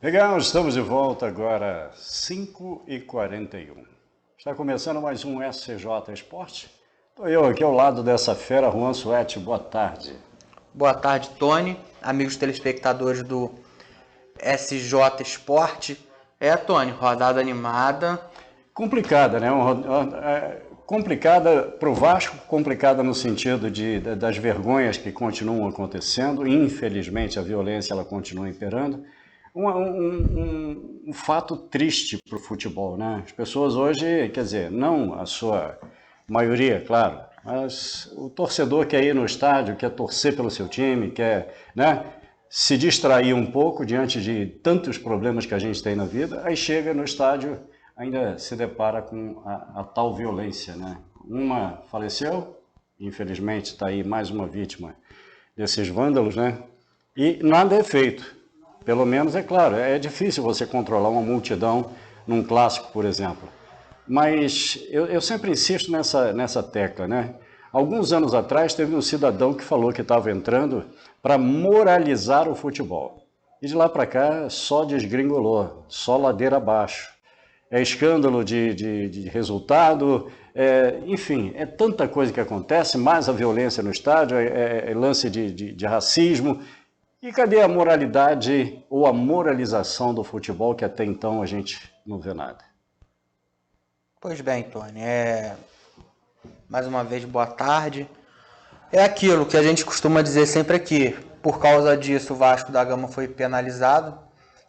Legal, estamos de volta agora, 5h41. Está começando mais um SCJ Esporte. Estou eu aqui ao lado dessa fera, Juan Suete. Boa tarde. Boa tarde, Tony, amigos telespectadores do SJ Esporte. Tony, rodada animada. Complicada, né? Complicada para o Vasco, complicada no sentido das vergonhas que continuam acontecendo. Infelizmente, a violência ela continua imperando. Um fato triste para o futebol, né? As pessoas hoje, quer dizer, não a sua maioria, claro, mas o torcedor quer ir no estádio, quer torcer pelo seu time, quer, né, se distrair um pouco diante de tantos problemas que a gente tem na vida, aí chega no estádio, ainda se depara com a tal violência, né? Uma faleceu, infelizmente está aí mais uma vítima desses vândalos, né? E nada é feito. Pelo menos, é claro, é difícil você controlar uma multidão num clássico, por exemplo. Mas eu sempre insisto nessa tecla, né? Alguns anos atrás teve um cidadão que falou que estava entrando para moralizar o futebol. E de lá para cá só desgringolou, só ladeira abaixo. É escândalo de resultado, enfim, é tanta coisa que acontece, mais a violência no estádio, é lance de racismo. E cadê a moralidade ou a moralização do futebol que até então a gente não vê nada? Pois bem, Tony, mais uma vez boa tarde. É aquilo que a gente costuma dizer sempre aqui. Por causa disso, o Vasco da Gama foi penalizado.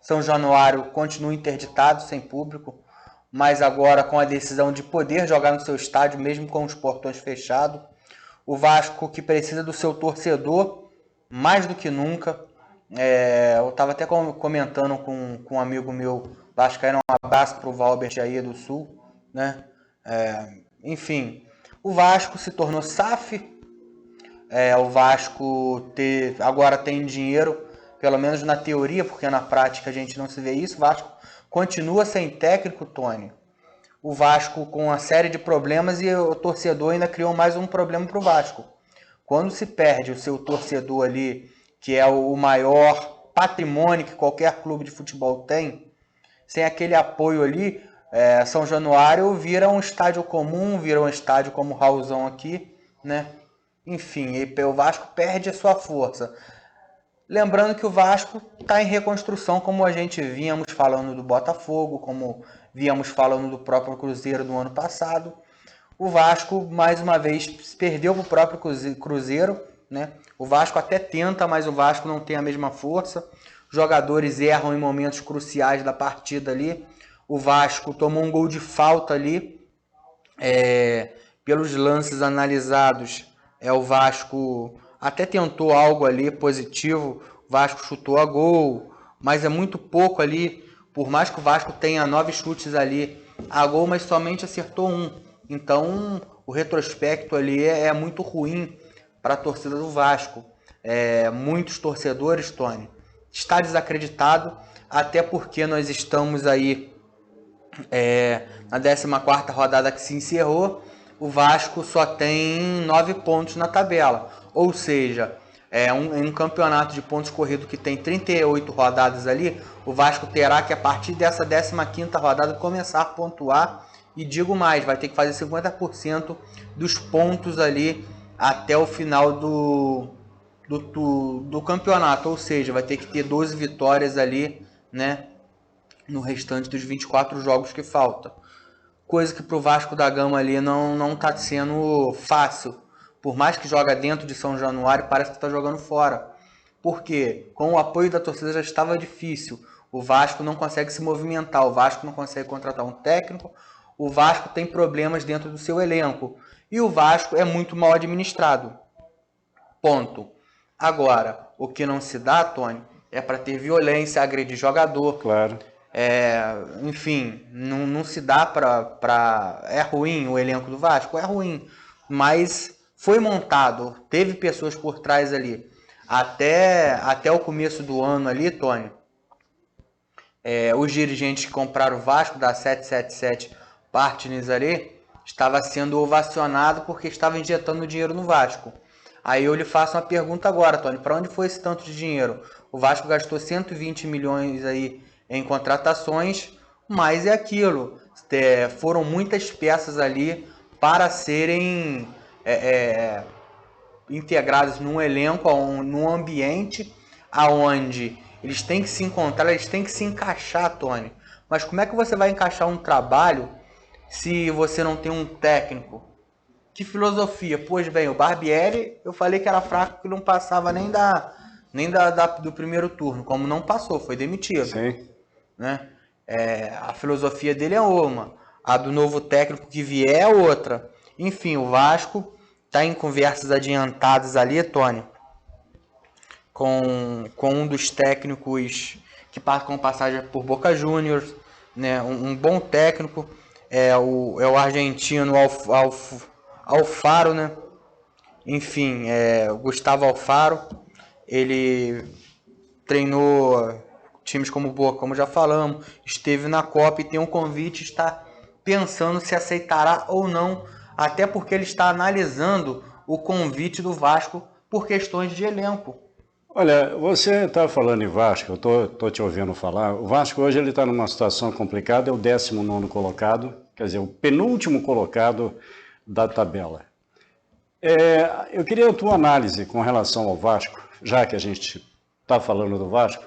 São Januário continua interditado, sem público, mas agora com a decisão de poder jogar no seu estádio, mesmo com os portões fechados. O Vasco que precisa do seu torcedor, mais do que nunca. Eu estava até comentando com um amigo meu vascaíno, um abraço para o Valbert aí do Sul, né? Enfim, o Vasco se tornou SAF. O Vasco agora tem dinheiro, pelo menos na teoria, porque na prática a gente não se vê isso. O Vasco continua sem técnico, Tony. O Vasco com uma série de problemas e o torcedor ainda criou mais um problema para o Vasco. Quando se perde o seu torcedor ali, que é o maior patrimônio que qualquer clube de futebol tem, sem aquele apoio ali, São Januário vira um estádio comum, vira um estádio como o Raulzão aqui, né? Enfim, o Vasco perde a sua força. Lembrando que o Vasco está em reconstrução, como a gente víamos falando do Botafogo, como víamos falando do próprio Cruzeiro do ano passado. O Vasco, mais uma vez, perdeu para o próprio Cruzeiro, né? O Vasco até tenta, mas o Vasco não tem a mesma força. Os jogadores erram em momentos cruciais da partida ali. O Vasco tomou um gol de falta ali. Pelos lances analisados, o Vasco até tentou algo ali positivo. O Vasco chutou a gol, mas é muito pouco ali. Por mais que o Vasco tenha 9 chutes ali a gol, mas somente acertou um. Então, o retrospecto ali é muito ruim para a torcida do Vasco. Muitos torcedores, Tony, está desacreditado, até porque nós estamos aí na 14ª rodada que se encerrou. O Vasco só tem 9 pontos na tabela, ou seja, em um campeonato de pontos corridos que tem 38 rodadas ali, o Vasco terá que, a partir dessa 15ª rodada, começar a pontuar. E digo mais, vai ter que fazer 50% dos pontos ali até o final do campeonato. Ou seja, vai ter que ter 12 vitórias ali, né, no restante dos 24 jogos que faltam. Coisa que para o Vasco da Gama ali não está sendo fácil. Por mais que joga dentro de São Januário, parece que está jogando fora. Porque com o apoio da torcida já estava difícil. O Vasco não consegue se movimentar, o Vasco não consegue contratar um técnico, o Vasco tem problemas dentro do seu elenco. E o Vasco é muito mal administrado. Ponto. Agora, o que não se dá, Tony, é para ter violência, agredir jogador. Claro. Enfim, não se dá para... É ruim o elenco do Vasco? É ruim. Mas foi montado, teve pessoas por trás ali. Até o começo do ano ali, Tony, os dirigentes que compraram o Vasco, da 777 Partners ali, estava sendo ovacionado porque estava injetando dinheiro no Vasco. Aí eu lhe faço uma pergunta agora, Tony, para onde foi esse tanto de dinheiro? O Vasco gastou 120 milhões aí em contratações, mas é aquilo. Foram muitas peças ali para serem integradas num elenco, num ambiente aonde eles têm que se encontrar, eles têm que se encaixar, Tony. Mas como é que você vai encaixar um trabalho se você não tem um técnico? Que filosofia? Pois bem, o Barbieri, eu falei que era fraco, que não passava nem do primeiro turno, como não passou, foi demitido. Sim. Né? A filosofia dele é uma, a do novo técnico que vier é outra. Enfim, o Vasco está em conversas adiantadas ali, Tony, com um dos técnicos que com passagem por Boca Juniors, né? Um bom técnico, é o argentino Alfaro, né? Enfim, o Gustavo Alfaro, ele treinou times como Boca, como já falamos, esteve na Copa e tem um convite, está pensando se aceitará ou não, até porque ele está analisando o convite do Vasco por questões de elenco. Olha, você está falando em Vasco, eu estou te ouvindo falar. O Vasco hoje está numa situação complicada, é o 19º colocado, quer dizer, o penúltimo colocado da tabela. Eu queria a tua análise com relação ao Vasco, já que a gente está falando do Vasco.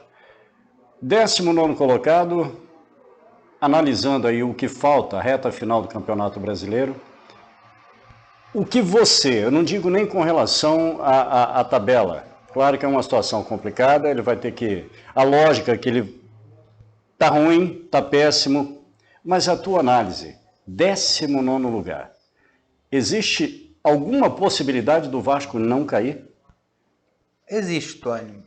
19º colocado, analisando aí o que falta, a reta final do Campeonato Brasileiro. O que você, eu não digo nem com relação à tabela, claro que é uma situação complicada, ele vai ter que... A lógica é que ele está ruim, está péssimo, mas a tua análise, 19º lugar, existe alguma possibilidade do Vasco não cair? Existe, Tony.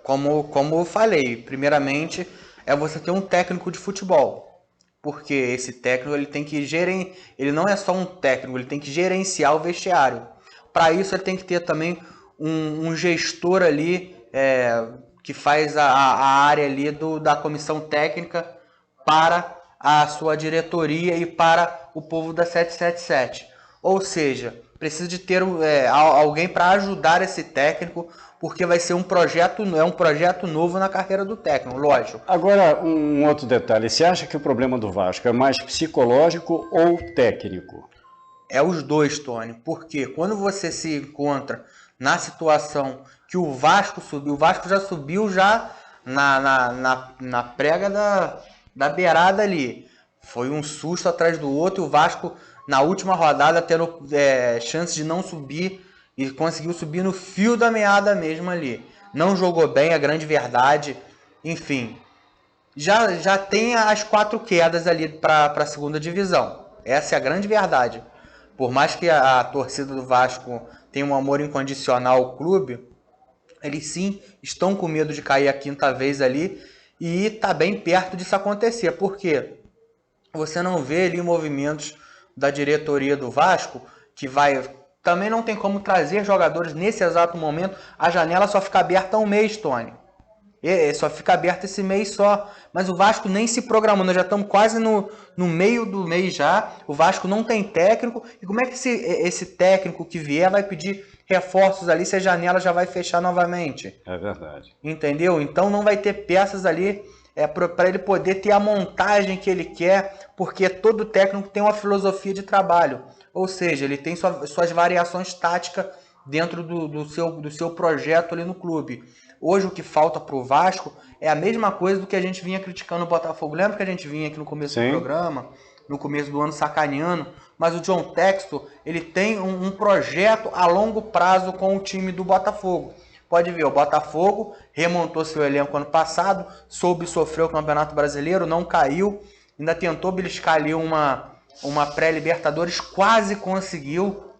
Como eu falei, primeiramente é você ter um técnico de futebol. Porque esse técnico ele tem que ele não é só um técnico, ele tem que gerenciar o vestiário. Para isso ele tem que ter também um gestor ali que faz a área ali da comissão técnica para a sua diretoria e para o povo da 777. Ou seja, precisa de ter alguém para ajudar esse técnico, porque vai ser um projeto novo na carreira do técnico, lógico. Agora, um outro detalhe, você acha que o problema do Vasco é mais psicológico ou técnico? É os dois, Tony, porque quando você se encontra na situação que o Vasco subiu, o Vasco já subiu já na prega da beirada ali. Foi um susto atrás do outro e o Vasco, na última rodada, tendo chance de não subir, e conseguiu subir no fio da meada mesmo ali. Não jogou bem, a grande verdade. Enfim, já tem as 4 quedas ali para a segunda divisão. Essa é a grande verdade. Por mais que a torcida do Vasco tenha um amor incondicional ao clube, eles sim estão com medo de cair a 5ª vez ali e está bem perto disso acontecer. Por quê? Você não vê ali movimentos da diretoria do Vasco que vai... Também não tem como trazer jogadores nesse exato momento. A janela só fica aberta um mês, Tony. Só fica aberta esse mês só. Mas o Vasco nem se programou. Nós já estamos quase no meio do mês já. O Vasco não tem técnico. E como é que esse técnico que vier vai pedir reforços ali se a janela já vai fechar novamente? É verdade. Entendeu? Então não vai ter peças ali para ele poder ter a montagem que ele quer. Porque todo técnico tem uma filosofia de trabalho. Ou seja, ele tem suas variações táticas dentro do seu projeto ali no clube. Hoje o que falta para o Vasco é a mesma coisa do que a gente vinha criticando o Botafogo. Lembra que a gente vinha aqui no começo do programa, no começo do ano sacaneando? Mas o John Textor, ele tem um projeto a longo prazo com o time do Botafogo. Pode ver, o Botafogo remontou seu elenco ano passado, soube sofrer o Campeonato Brasileiro, não caiu, ainda tentou beliscar ali uma pré-Libertadores, quase conseguiu,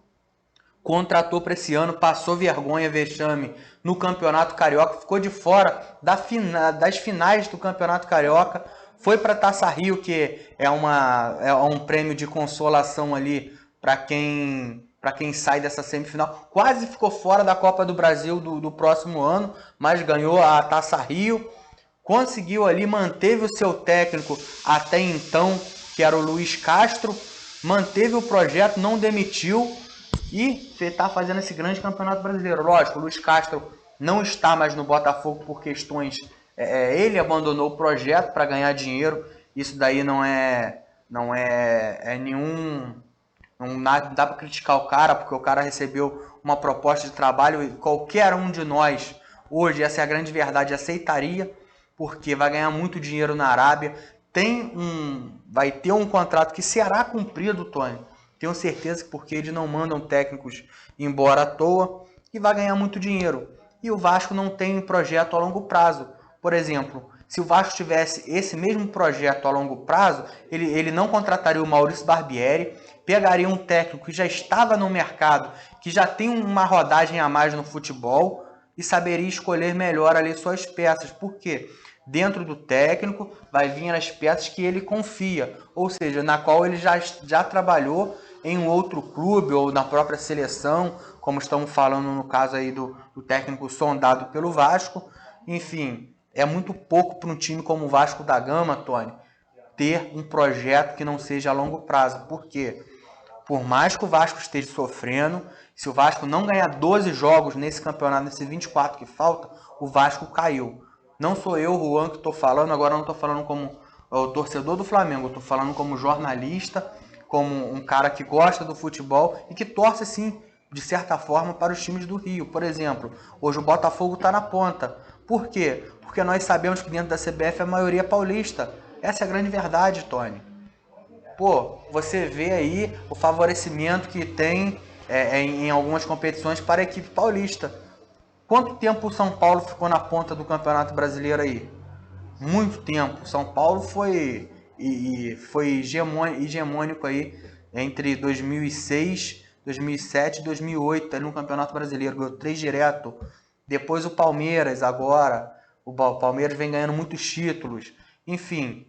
contratou para esse ano, passou vergonha, vexame no Campeonato Carioca, ficou de fora das finais do Campeonato Carioca, foi para Taça Rio, que é um prêmio de consolação ali para quem sai dessa semifinal, quase ficou fora da Copa do Brasil do próximo ano, mas ganhou a Taça Rio, conseguiu ali, manteve o seu técnico até então, que era o Luiz Castro, manteve o projeto, não demitiu e está fazendo esse grande campeonato brasileiro. Lógico, o Luiz Castro não está mais no Botafogo por questões ele abandonou o projeto para ganhar dinheiro. Isso daí não é nenhum... Não dá para criticar o cara, porque o cara recebeu uma proposta de trabalho e qualquer um de nós, hoje, essa é a grande verdade, aceitaria, porque vai ganhar muito dinheiro na Arábia. Vai ter um contrato que será cumprido, Tony. Tenho certeza que porque eles não mandam técnicos embora à toa, e vai ganhar muito dinheiro. E o Vasco não tem um projeto a longo prazo. Por exemplo, se o Vasco tivesse esse mesmo projeto a longo prazo, ele não contrataria o Maurício Barbieri, pegaria um técnico que já estava no mercado, que já tem uma rodagem a mais no futebol e saberia escolher melhor ali suas peças. Por quê? Dentro do técnico vai vir as peças que ele confia, ou seja, na qual ele já trabalhou em um outro clube ou na própria seleção, como estamos falando no caso aí do técnico sondado pelo Vasco. Enfim, é muito pouco para um time como o Vasco da Gama, Tony, ter um projeto que não seja a longo prazo. Por quê? Por mais que o Vasco esteja sofrendo, se o Vasco não ganhar 12 jogos nesse campeonato, nesses 24 que falta, o Vasco caiu. Não sou eu, Juan, que estou falando, agora não estou falando como o torcedor do Flamengo, estou falando como jornalista, como um cara que gosta do futebol e que torce, sim, de certa forma, para os times do Rio. Por exemplo, hoje o Botafogo está na ponta. Por quê? Porque nós sabemos que dentro da CBF a maioria é paulista. Essa é a grande verdade, Tony. Pô, você vê aí o favorecimento que tem em algumas competições para a equipe paulista. Quanto tempo o São Paulo ficou na ponta do Campeonato Brasileiro aí? Muito tempo. São Paulo foi hegemônico aí entre 2006, 2007 e 2008 ali no Campeonato Brasileiro. Ganhou 3 direto. Depois o Palmeiras agora. O Palmeiras vem ganhando muitos títulos. Enfim,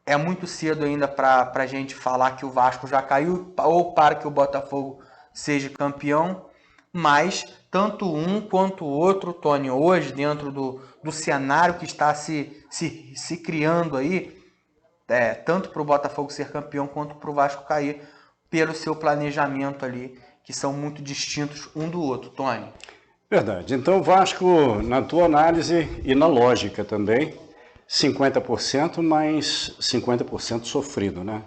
é muito cedo ainda para a gente falar que o Vasco já caiu ou para que o Botafogo seja campeão. Mas tanto um quanto o outro, Tony, hoje, dentro do cenário que está se criando aí, tanto para o Botafogo ser campeão quanto para o Vasco cair, pelo seu planejamento ali, que são muito distintos um do outro, Tony. Verdade. Então, o Vasco, na tua análise e na lógica também, 50%, mas 50% sofrido, né?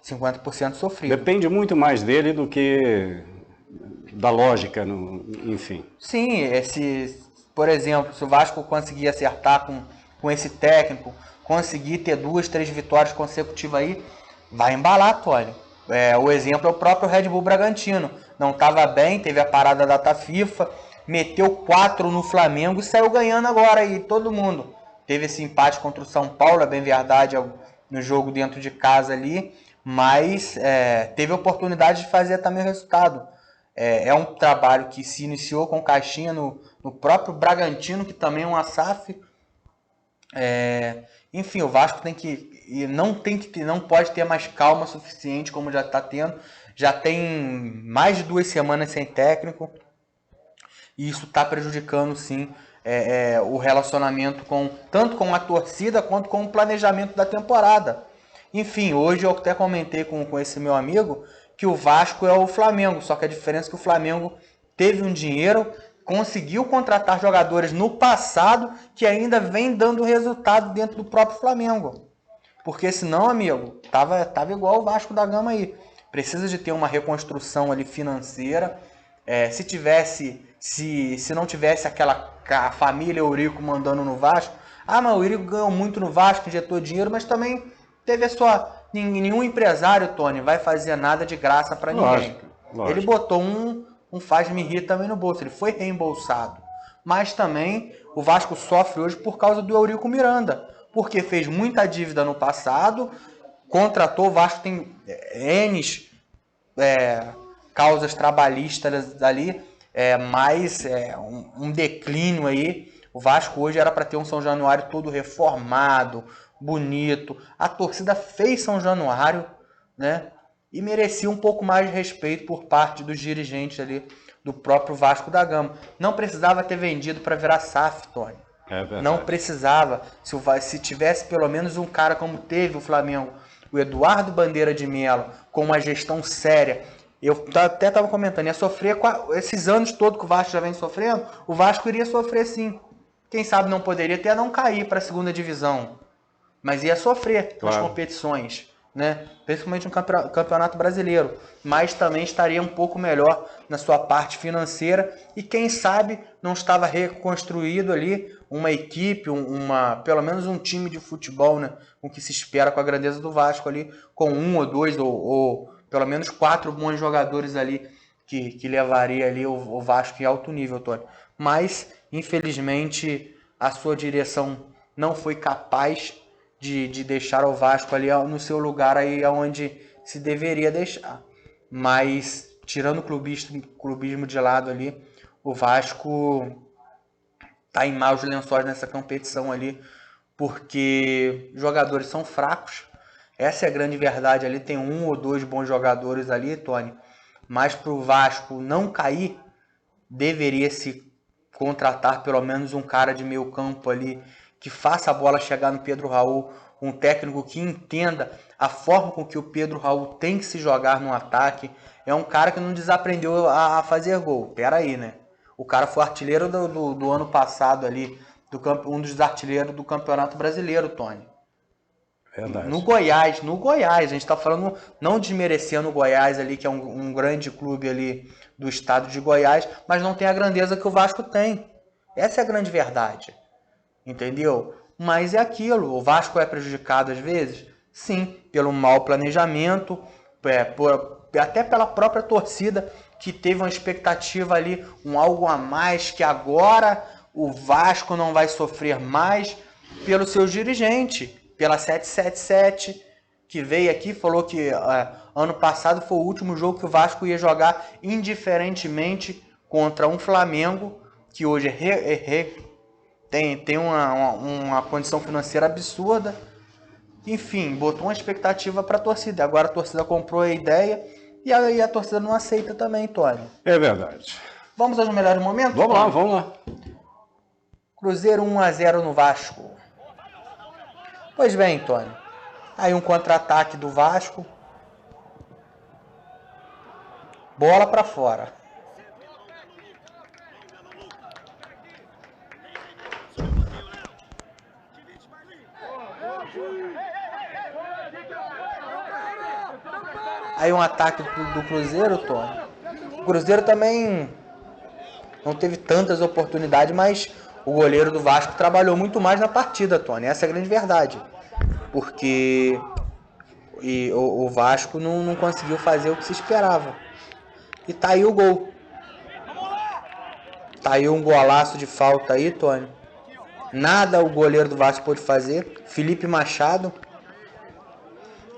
50% sofrido. Depende muito mais dele do que da lógica, enfim. Sim, por exemplo, se o Vasco conseguir acertar com esse técnico, conseguir ter 2, 3 vitórias consecutivas aí, vai embalar, Tony. O exemplo é o próprio Red Bull Bragantino. Não estava bem, teve a parada da data FIFA, meteu 4 no Flamengo e saiu ganhando agora aí, todo mundo. Teve esse empate contra o São Paulo, é bem verdade, no jogo dentro de casa ali, mas teve a oportunidade de fazer também o resultado. É um trabalho que se iniciou com caixinha no próprio Bragantino, que também é uma SAF. Enfim, o Vasco não pode ter mais calma suficiente como já está tendo. Já tem mais de 2 semanas sem técnico. E isso está prejudicando, sim, o relacionamento tanto com a torcida quanto com o planejamento da temporada. Enfim, hoje eu até comentei com esse meu amigo que o Vasco é o Flamengo, só que a diferença é que o Flamengo teve um dinheiro, conseguiu contratar jogadores no passado que ainda vem dando resultado dentro do próprio Flamengo. Porque senão, amigo, tava igual o Vasco da Gama aí. Precisa de ter uma reconstrução ali financeira. Se não tivesse a família Eurico mandando no Vasco, mas o Eurico ganhou muito no Vasco, injetou dinheiro, mas também teve nenhum empresário, Tony, vai fazer nada de graça para ninguém. Lógico. Ele botou um faz-me rir também no bolso, ele foi reembolsado. Mas também o Vasco sofre hoje por causa do Eurico Miranda, porque fez muita dívida no passado, contratou, o Vasco tem N causas trabalhistas ali, mais um declínio aí. O Vasco hoje era para ter um São Januário todo reformado, bonito. A torcida fez São Januário, né? E merecia um pouco mais de respeito por parte dos dirigentes ali do próprio Vasco da Gama. Não precisava ter vendido para virar SAF, Tony. Não precisava. Se tivesse pelo menos um cara como teve o Flamengo, o Eduardo Bandeira de Melo, com uma gestão séria. Eu até estava comentando, ia sofrer esses anos todos que o Vasco já vem sofrendo, o Vasco iria sofrer sim. quem sabe não poderia até não cair para a segunda divisão, mas ia sofrer nas competições, né? Principalmente no Campeonato Brasileiro, mas também estaria um pouco melhor na sua parte financeira e quem sabe não estava reconstruído ali uma equipe, pelo menos um time de futebol, né? O que se espera com a grandeza do Vasco ali, com um ou dois ou pelo menos 4 bons jogadores ali que levaria ali o Vasco em alto nível, Tony. Mas, infelizmente, a sua direção não foi capaz de deixar o Vasco ali no seu lugar aí onde se deveria deixar. Mas, tirando o clubismo de lado ali, o Vasco tá em maus lençóis nessa competição ali, porque jogadores são fracos. Essa é a grande verdade ali, tem 1 ou 2 bons jogadores ali, Tony. Mas para o Vasco não cair, deveria se contratar pelo menos um cara de meio campo ali, que faça a bola chegar no Pedro Raul, um técnico que entenda a forma com que o Pedro Raul tem que se jogar no ataque. É um cara que não desaprendeu a fazer gol. Pera aí, né? O cara foi artilheiro do ano passado ali, um dos artilheiros do Campeonato Brasileiro, Tony. Verdade. No Goiás, a gente está falando, não desmerecendo o Goiás ali, que é um grande clube ali do estado de Goiás, mas não tem a grandeza que o Vasco tem. Essa é a grande verdade, entendeu? Mas é aquilo, o Vasco é prejudicado às vezes? Sim, pelo mau planejamento, até pela própria torcida, que teve uma expectativa ali, um algo a mais, que agora o Vasco não vai sofrer mais pelos seus dirigentes. Pela 777, que veio aqui e falou que ano passado foi o último jogo que o Vasco ia jogar indiferentemente contra um Flamengo, que hoje tem uma condição financeira absurda. Enfim, botou uma expectativa para a torcida. Agora a torcida comprou a ideia e aí a torcida não aceita também, Tony. É verdade. Vamos aos melhores momentos? Vamos lá. Cruzeiro 1-0 no Vasco. Pois bem, Tony, aí um contra-ataque do Vasco, bola para fora. Aí um ataque do Cruzeiro, Tony. O Cruzeiro também não teve tantas oportunidades, mas o goleiro do Vasco trabalhou muito mais na partida, Tony. Essa é a grande verdade. Porque o Vasco não conseguiu fazer o que se esperava. E tá aí o gol. Tá aí um golaço de falta aí, Tony. Nada o goleiro do Vasco pôde fazer. Felipe Machado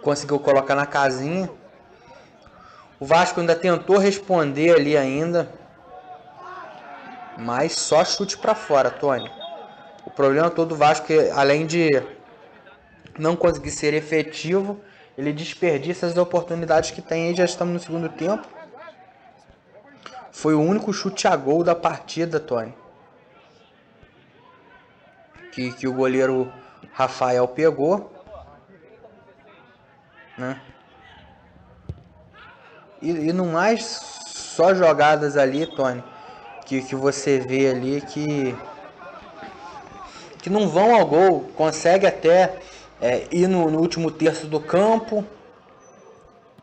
conseguiu colocar na casinha. O Vasco ainda tentou responder ali ainda. Mas só chute para fora, Tony. O problema todo do Vasco é, além de não conseguir ser efetivo, ele desperdiça as oportunidades que tem aí. Já estamos no segundo tempo. Foi o único chute a gol da partida, Tony. Que o goleiro Rafael pegou, né? E no mais, só jogadas ali, Tony, que você vê ali que não vão ao gol. Consegue até ir no último terço do campo,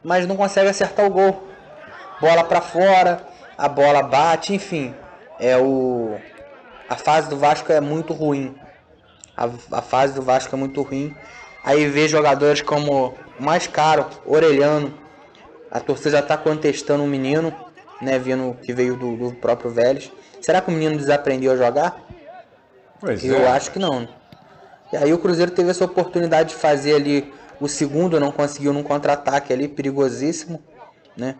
mas não consegue acertar o gol. Bola para fora, a bola bate, enfim. A fase do Vasco é muito ruim. A fase do Vasco é muito ruim. Aí vê jogadores como o mais caro, Orelhano. A torcida já está contestando o menino, né, vendo que veio do próprio Vélez. Será que o menino desaprendeu a jogar? Eu acho que não. E aí o Cruzeiro teve essa oportunidade de fazer ali o segundo, não conseguiu num contra-ataque ali, perigosíssimo, né?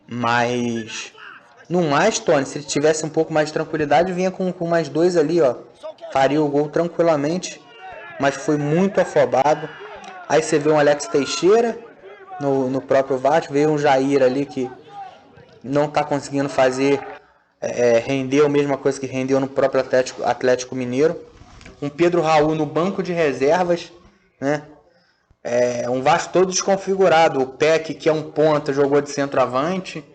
Mas no mais, Tony, se ele tivesse um pouco mais de tranquilidade, vinha com mais 2 ali, ó. Faria o gol tranquilamente, mas foi muito afobado. Aí você vê um Alex Teixeira no próprio Vasco, veio um Jair ali que não está conseguindo fazer render a mesma coisa que rendeu no próprio Atlético Mineiro. Um Pedro Raul no banco de reservas, né? Um Vasco todo desconfigurado. O Peck, que é um ponta, jogou de centroavante.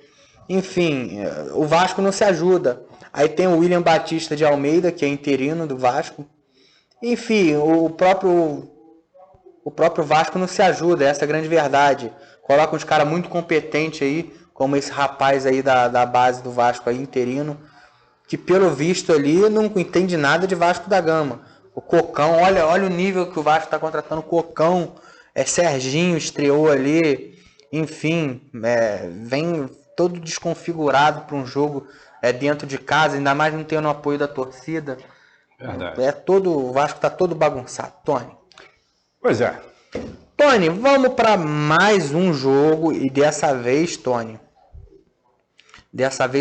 Enfim, o Vasco não se ajuda. Aí tem o William Batista de Almeida, que é interino do Vasco. Enfim, o próprio Vasco não se ajuda, essa é a grande verdade. Coloca uns caras muito competentes aí, como esse rapaz aí da base do Vasco aí, interino, que pelo visto ali não entende nada de Vasco da Gama. O Cocão, olha o nível que o Vasco está contratando. Cocão, Serginho estreou ali, enfim, vem todo desconfigurado para um jogo dentro de casa, ainda mais não tendo o apoio da torcida. Verdade. O Vasco está todo bagunçado, Tony. Pois é. Tony, vamos para mais um jogo e dessa vez, Tony,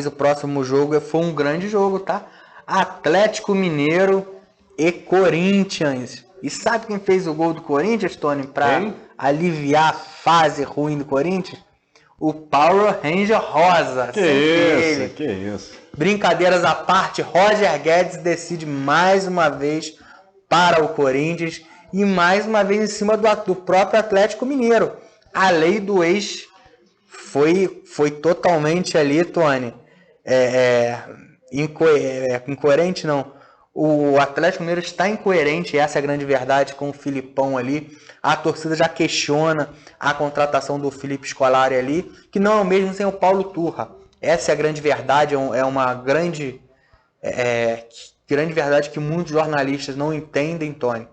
o próximo jogo foi um grande jogo, tá? Atlético Mineiro e Corinthians. E sabe quem fez o gol do Corinthians, Tony, para aliviar a fase ruim do Corinthians? O Power Ranger Rosa. Que isso. Brincadeiras à parte, Roger Guedes decide mais uma vez para o Corinthians e mais uma vez em cima do próprio Atlético Mineiro. A lei do ex foi totalmente ali, Tony, incoerente não. O Atlético Mineiro está incoerente, essa é a grande verdade, com o Filipão ali. A torcida já questiona a contratação do Felipe Scolari ali, que não é o mesmo sem o Paulo Turra. Essa é a grande verdade, é uma grande verdade que muitos jornalistas não entendem, Tony.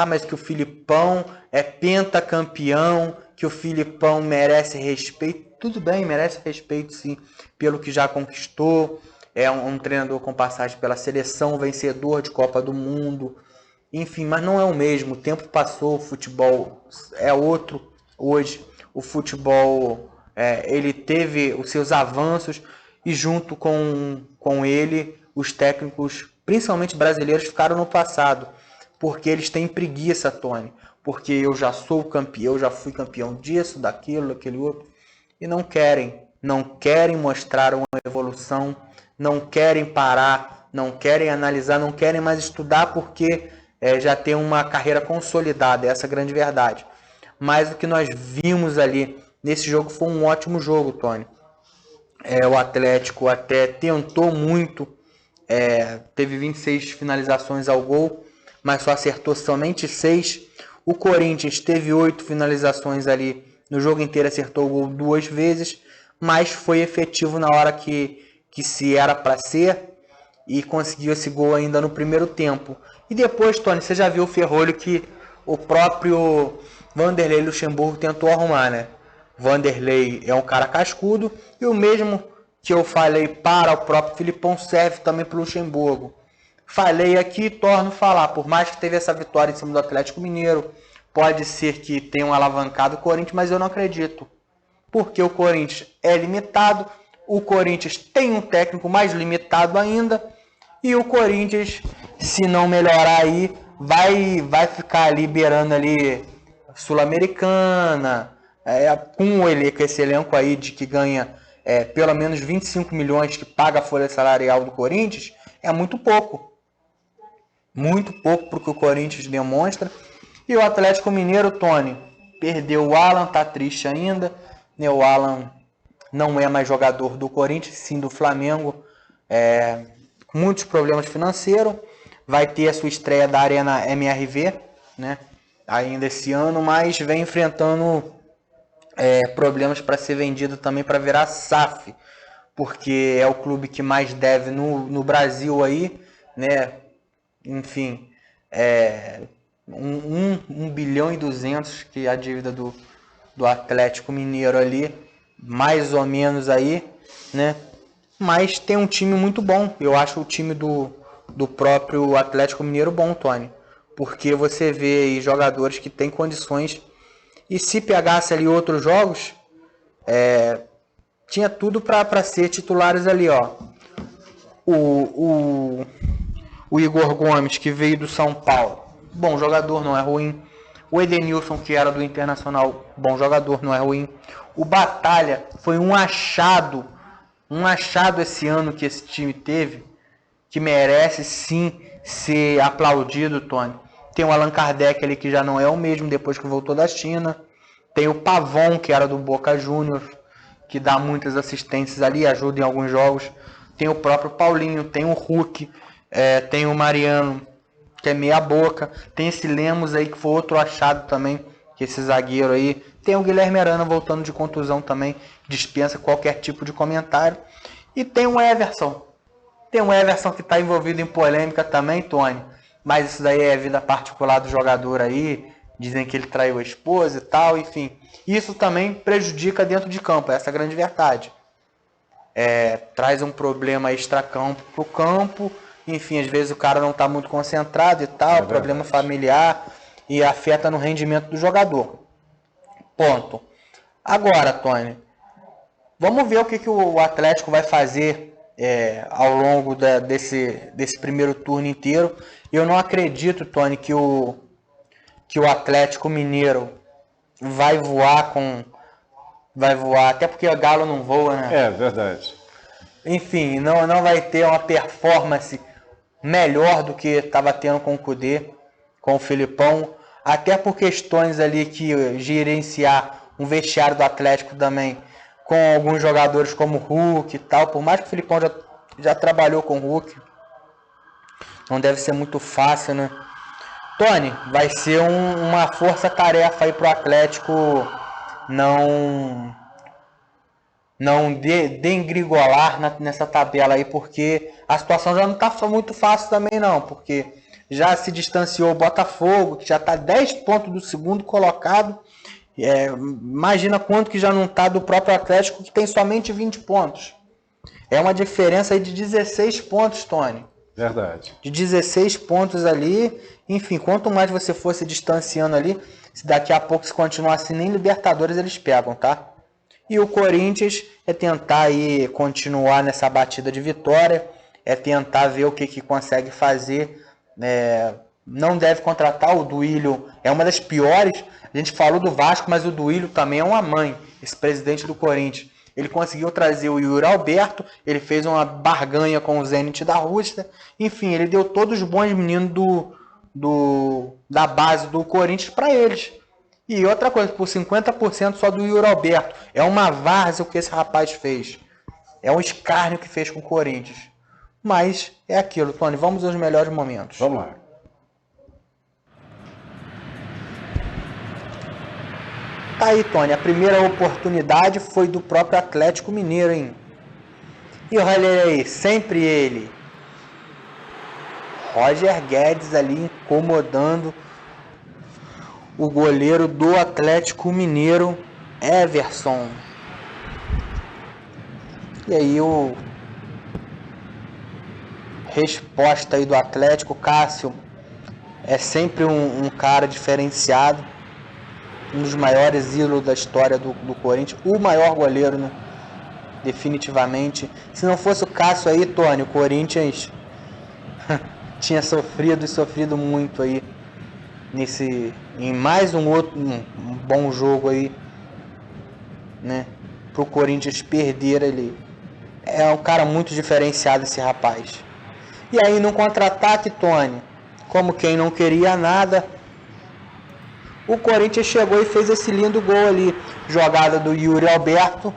Mas que o Filipão é pentacampeão, que o Filipão merece respeito. Tudo bem, merece respeito sim, pelo que já conquistou. É um treinador com passagem pela seleção, vencedor de Copa do Mundo. Enfim, mas não é o mesmo. O tempo passou, o futebol é outro hoje. O futebol, ele teve os seus avanços e junto com ele, os técnicos, principalmente brasileiros, ficaram no passado. Porque eles têm preguiça, Tony. Porque eu já sou campeão, eu já fui campeão disso, daquilo, daquele outro. E não querem mostrar uma evolução, não querem parar, não querem analisar, não querem mais estudar porque já tem uma carreira consolidada, essa é a grande verdade. Mas o que nós vimos ali nesse jogo foi um ótimo jogo, Tony. O Atlético até tentou muito, teve 26 finalizações ao gol, mas só acertou somente 6. O Corinthians teve 8 finalizações ali no jogo inteiro, acertou o gol 2 vezes, mas foi efetivo na hora que se era para ser e conseguiu esse gol ainda no primeiro tempo. E depois, Tony, você já viu o ferrolho que o próprio Vanderlei Luxemburgo tentou arrumar, né? Vanderlei é um cara cascudo e o mesmo que eu falei para o próprio Filipão serve também para o Luxemburgo. Falei aqui e torno a falar, por mais que teve essa vitória em cima do Atlético Mineiro, pode ser que tenham alavancado o Corinthians, mas eu não acredito. Porque o Corinthians é limitado, o Corinthians tem um técnico mais limitado ainda, e o Corinthians, se não melhorar aí, vai ficar liberando ali Sul-Americana, com esse elenco aí de que ganha pelo menos 25 milhões que paga a folha salarial do Corinthians, é muito pouco. Muito pouco para o que o Corinthians demonstra. E o Atlético Mineiro, Tony, perdeu o Alan, tá triste ainda. O Alan não é mais jogador do Corinthians, sim do Flamengo. Com muitos problemas financeiros. Vai ter a sua estreia da Arena MRV, né? Ainda esse ano, mas vem enfrentando problemas para ser vendido também para virar SAF. Porque é o clube que mais deve no Brasil aí, né? Enfim, 1 bilhão e 200 que é a dívida do Atlético Mineiro ali, mais ou menos aí, né? Mas tem um time muito bom. Eu acho o time do próprio Atlético Mineiro bom, Tony. Porque você vê aí jogadores que têm condições. E se pegasse ali outros jogos, tinha tudo para ser titulares ali, ó. O Igor Gomes, que veio do São Paulo, bom jogador, não é ruim. O Edenilson, que era do Internacional, bom jogador, não é ruim. O Batalha foi um achado esse ano que esse time teve, que merece sim ser aplaudido, Tony. Tem o Allan Kardec ali, que já não é o mesmo depois que voltou da China. Tem o Pavon, que era do Boca Juniors, que dá muitas assistências ali, ajuda em alguns jogos. Tem o próprio Paulinho, tem o Hulk, tem o Mariano, que é meia boca. Tem esse Lemos aí, que foi outro achado também, que esse zagueiro aí. Tem o Guilherme Arana voltando de contusão também, dispensa qualquer tipo de comentário. E tem o Everson. Tem o Everson que está envolvido em polêmica também, Tony. Mas isso daí é vida particular do jogador aí. Dizem que ele traiu a esposa e tal, enfim. Isso também prejudica dentro de campo, essa é a grande verdade. Traz um problema extracampo pro campo. Enfim, às vezes o cara não está muito concentrado e tal, problema familiar, e afeta no rendimento do jogador. Ponto. Agora, Tony, vamos ver o que o Atlético vai fazer ao longo desse primeiro turno inteiro. Eu não acredito, Tony, que o Atlético Mineiro vai voar, até porque o Galo não voa, né? É verdade. Enfim, não vai ter uma performance melhor do que estava tendo com o Kudê, com o Filipão, até por questões ali que gerenciar um vestiário do Atlético também, com alguns jogadores como o Hulk e tal, por mais que o Filipão já trabalhou com o Hulk, não deve ser muito fácil, né? Tony, vai ser uma força-tarefa aí pro Atlético não degringolar nessa tabela aí, porque a situação já não tá muito fácil também não, porque já se distanciou o Botafogo, que já tá 10 pontos do segundo colocado. Imagina quanto que já não tá do próprio Atlético, que tem somente 20 pontos. É uma diferença aí de 16 pontos, Tony. Verdade. De 16 pontos ali. Enfim, quanto mais você for se distanciando ali, se daqui a pouco se continuar assim, nem Libertadores eles pegam, tá? E o Corinthians é tentar aí continuar nessa batida de vitória, é tentar ver o que consegue fazer. Não deve contratar o Duílio, é uma das piores. A gente falou do Vasco, mas o Duílio também é uma mãe, esse presidente do Corinthians. Ele conseguiu trazer o Yuri Alberto, ele fez uma barganha com o Zenit da Rússia. Enfim, ele deu todos os bons meninos da base do Corinthians para eles. E outra coisa, por 50% só do Yuri Alberto. É uma várzea o que esse rapaz fez. É um escárnio que fez com o Corinthians. Mas é aquilo, Tony. Vamos aos melhores momentos. Vamos lá. Tá aí, Tony. A primeira oportunidade foi do próprio Atlético Mineiro, hein? E olha aí, sempre ele. Roger Guedes ali incomodando o goleiro do Atlético Mineiro, Everson. E aí resposta aí do Atlético, Cássio é sempre um cara diferenciado, um dos maiores ídolos da história do Corinthians, o maior goleiro, né? Definitivamente. Se não fosse o Cássio aí, Tony, o Corinthians tinha sofrido muito aí em mais um bom jogo aí, né? Pro Corinthians perder ali. É um cara muito diferenciado esse rapaz. E aí no contra-ataque, Tony, como quem não queria nada, o Corinthians chegou e fez esse lindo gol ali. Jogada do Yuri Alberto.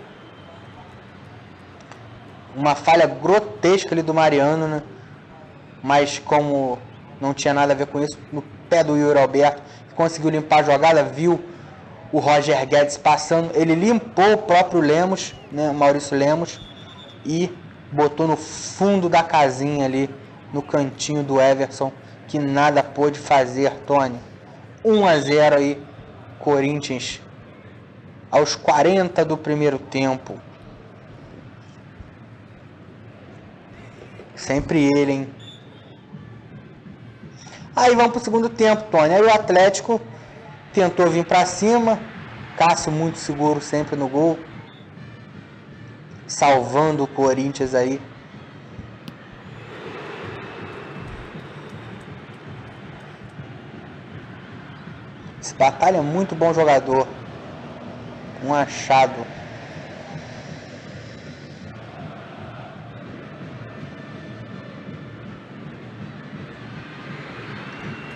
Uma falha grotesca ali do Mariano, né? Mas como não tinha nada a ver com isso, no pé do Yuri Alberto, que conseguiu limpar a jogada, viu o Roger Guedes passando, ele limpou o próprio Lemos, né, o Maurício Lemos, e botou no fundo da casinha ali, no cantinho do Everson, que nada pôde fazer, Tony. 1-0 aí, Corinthians, aos 40 do primeiro tempo. Sempre ele, hein? Aí vamos pro segundo tempo, Tony. Aí o Atlético tentou vir para cima. Cássio muito seguro sempre no gol. Salvando o Corinthians aí. Esse Batalha é muito bom jogador. Um achado.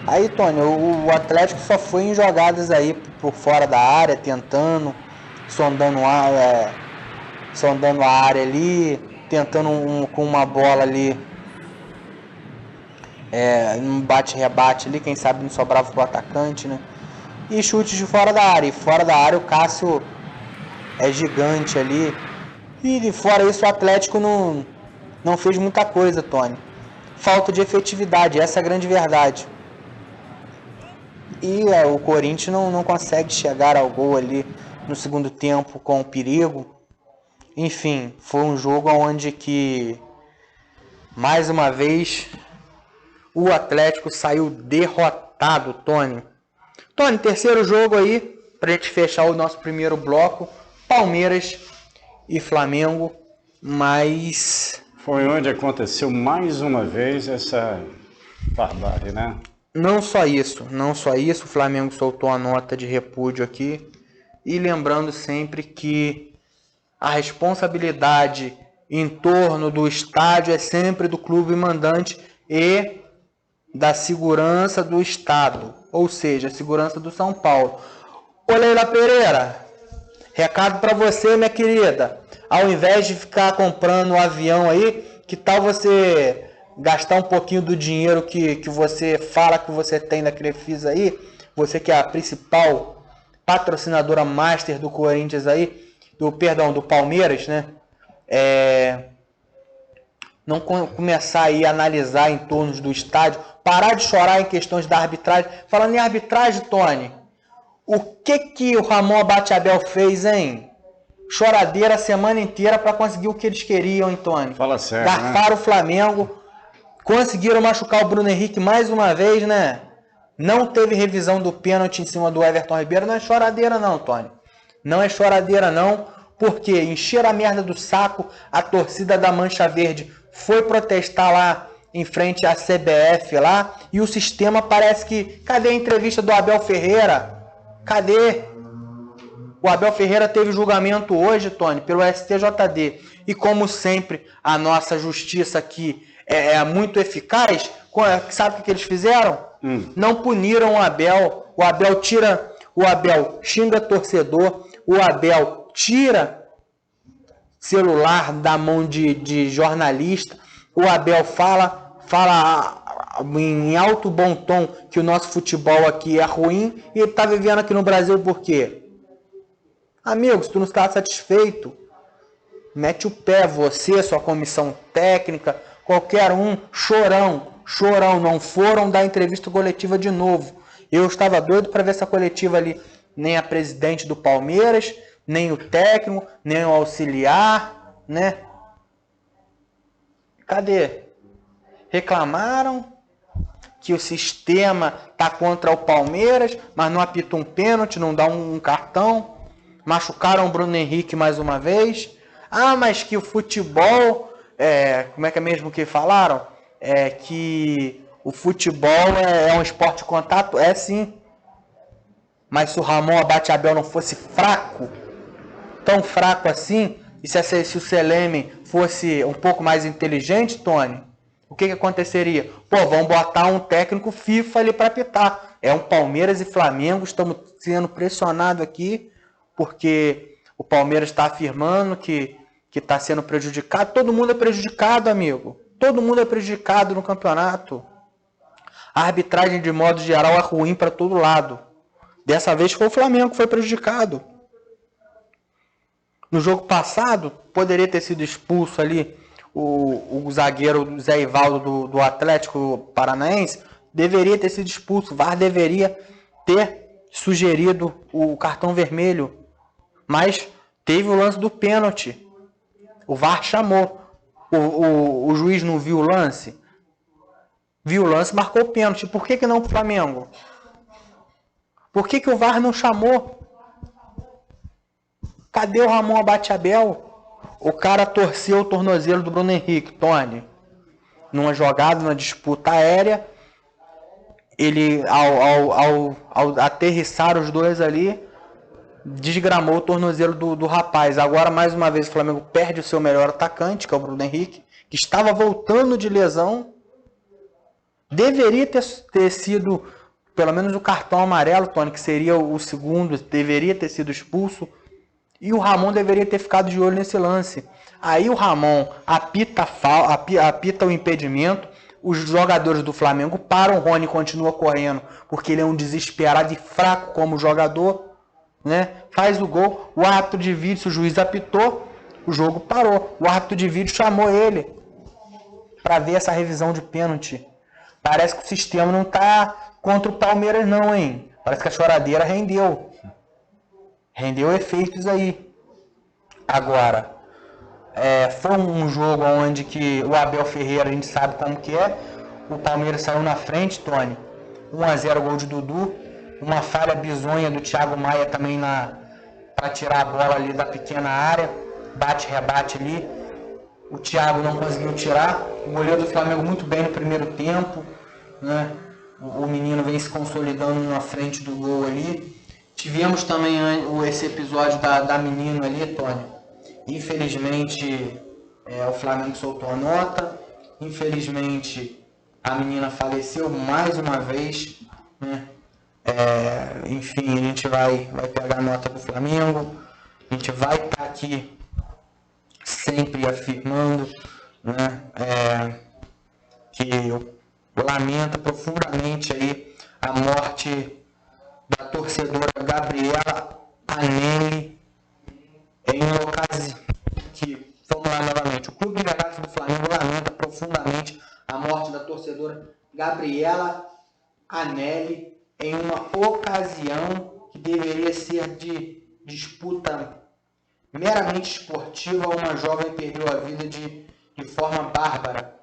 Aí, Tony, o Atlético só foi em jogadas aí por fora da área, tentando, sondando a área ali, tentando com uma bola ali, um bate-rebate ali, quem sabe não sobrava pro atacante, né? E chutes de fora da área. E fora da área o Cássio é gigante ali. E fora isso o Atlético não fez muita coisa, Tony. Falta de efetividade, essa é a grande verdade. E o Corinthians não consegue chegar ao gol ali no segundo tempo com perigo. Enfim, foi um jogo onde que, mais uma vez, o Atlético saiu derrotado, Tony. Tony, terceiro jogo aí, pra gente fechar o nosso primeiro bloco. Palmeiras e Flamengo, mas... Foi onde aconteceu mais uma vez essa barbárie, né? Não só isso, o Flamengo soltou a nota de repúdio aqui. E lembrando sempre que a responsabilidade em torno do estádio é sempre do clube mandante e da segurança do estado, ou seja, a segurança do São Paulo. Ô Leila Pereira, recado para você, minha querida. Ao invés de ficar comprando um avião aí, que tal você gastar um pouquinho do dinheiro que você fala que você tem da Crefisa aí, você que é a principal patrocinadora master do Corinthians aí, do Palmeiras, né? Não começar aí a analisar em torno do estádio, parar de chorar em questões da arbitragem. Falando em arbitragem, Tony, o que o Ramon Abate-Abel fez, hein? Choradeira a semana inteira para conseguir o que eles queriam, hein, Tony? Fala sério, Garfaram, né? O Flamengo, conseguiram machucar o Bruno Henrique mais uma vez, né? Não teve revisão do pênalti em cima do Everton Ribeiro. Não é choradeira não, Tony. Não é choradeira não, porque encheram a merda do saco. A torcida da Mancha Verde foi protestar lá em frente à CBF lá, e o sistema parece que... Cadê a entrevista do Abel Ferreira? Cadê? O Abel Ferreira teve julgamento hoje, Tony, pelo STJD. E como sempre, a nossa justiça aqui é muito eficaz. Sabe o que eles fizeram? Não puniram o Abel. O Abel xinga torcedor. O Abel tira celular da mão de jornalista. O Abel fala em alto bom tom que o nosso futebol aqui é ruim. E ele está vivendo aqui no Brasil por quê? Amigo, se tu não está satisfeito, mete o pé, você, sua comissão técnica, qualquer um, chorão, não foram dar entrevista coletiva de novo. Eu estava doido para ver essa coletiva ali. Nem a presidente do Palmeiras, nem o técnico, nem o auxiliar, né? Cadê? Reclamaram que o sistema tá contra o Palmeiras, mas não apita um pênalti, não dá um cartão. Machucaram o Bruno Henrique mais uma vez. Ah, mas que o futebol... como é que é mesmo que falaram? Que o futebol é um esporte de contato. É sim. Mas se o Ramon Abate-Abel não fosse fraco, tão fraco assim, e se o Seleme fosse um pouco mais inteligente, Tony, o que aconteceria? Pô, vamos botar um técnico FIFA ali para apitar. É um Palmeiras e Flamengo, estamos sendo pressionados aqui, porque o Palmeiras está afirmando que está sendo prejudicado. Todo mundo é prejudicado, amigo. Todo mundo é prejudicado no campeonato. A arbitragem, de modo geral, é ruim para todo lado. Dessa vez foi o Flamengo que foi prejudicado. No jogo passado, poderia ter sido expulso ali o zagueiro Zé Ivaldo do Atlético Paranaense. Deveria ter sido expulso. O VAR deveria ter sugerido o cartão vermelho. Mas teve o lance do pênalti. O VAR chamou. O juiz não viu o lance? Viu o lance, marcou o pênalti. Por que não o Flamengo? Por que o VAR não chamou? Cadê o Ramon Abate-Abel? O cara torceu o tornozelo do Bruno Henrique, Tony. Numa jogada, numa disputa aérea. Ele, ao aterrissar os dois ali, desgramou o tornozelo do rapaz. Agora, mais uma vez, o Flamengo perde o seu melhor atacante, que é o Bruno Henrique, que estava voltando de lesão. Deveria ter sido, pelo menos, o cartão amarelo, Tony, que seria o segundo, deveria ter sido expulso. E o Ramon deveria ter ficado de olho nesse lance. Aí o Ramon apita o impedimento, os jogadores do Flamengo param, o Rony continua correndo, porque ele é um desesperado e fraco como jogador, né? Faz o gol, o árbitro de vídeo, se o juiz apitou, o jogo parou. O árbitro de vídeo chamou ele para ver essa revisão de pênalti. Parece que o sistema não tá contra o Palmeiras não, hein? Parece que a choradeira rendeu. Rendeu efeitos aí. Agora, foi um jogo onde que o Abel Ferreira, a gente sabe como que é. O Palmeiras saiu na frente, Tony. 1-0 gol de Dudu. Uma falha bizonha do Thiago Maia também para tirar a bola ali da pequena área. Bate-rebate ali. O Thiago não conseguiu tirar. O goleiro do Flamengo muito bem no primeiro tempo, né? O menino vem se consolidando na frente do gol ali. Tivemos também esse episódio da menina ali, Tony. Infelizmente, o Flamengo soltou a nota. Infelizmente, a menina faleceu mais uma vez, né? Enfim, a gente vai pegar a nota do Flamengo. A gente vai estar aqui sempre afirmando, né, que eu lamento profundamente aí a morte da torcedora Gabriela Anelli em uma ocasião que, vamos lá novamente, o Clube de Regatas do Flamengo lamenta profundamente a morte da torcedora Gabriela Anelli em uma ocasião que deveria ser de disputa meramente esportiva. Uma jovem perdeu a vida de forma bárbara,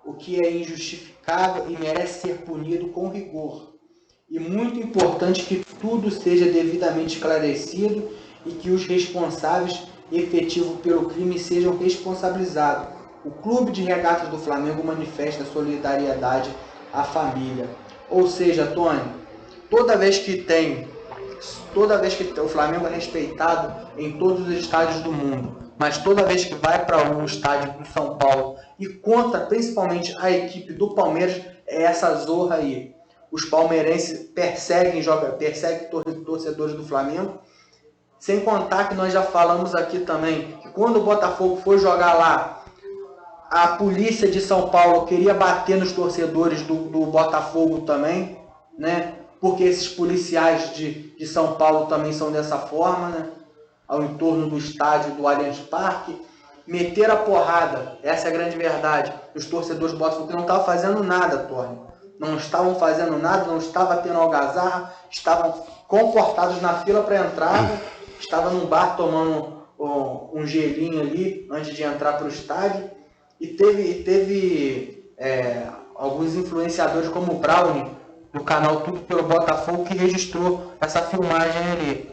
o que é injustificável e merece ser punido com rigor. E muito importante que tudo seja devidamente esclarecido e que os responsáveis efetivos pelo crime sejam responsabilizados. O Clube de Regatas do Flamengo manifesta solidariedade à família. Ou seja, Tony, toda vez que o Flamengo é respeitado em todos os estádios do mundo, mas toda vez que vai para um estádio do São Paulo e contra principalmente a equipe do Palmeiras, é essa zorra aí. Os palmeirenses perseguem torcedores do Flamengo, sem contar que nós já falamos aqui também que quando o Botafogo foi jogar lá, a polícia de São Paulo queria bater nos torcedores do Botafogo também, né? Porque esses policiais de São Paulo também são dessa forma, né? Ao entorno do estádio do Allianz Parque, meter a porrada, essa é a grande verdade. Os torcedores do Botafogo não estavam fazendo nada, Tony. Não estavam fazendo nada, não estavam tendo algazarra, estavam comportados na fila para entrar, estavam num bar tomando um gelinho ali antes de entrar para o estádio. E teve alguns influenciadores como o Brownie, do canal Tudo pelo Botafogo, que registrou essa filmagem ali.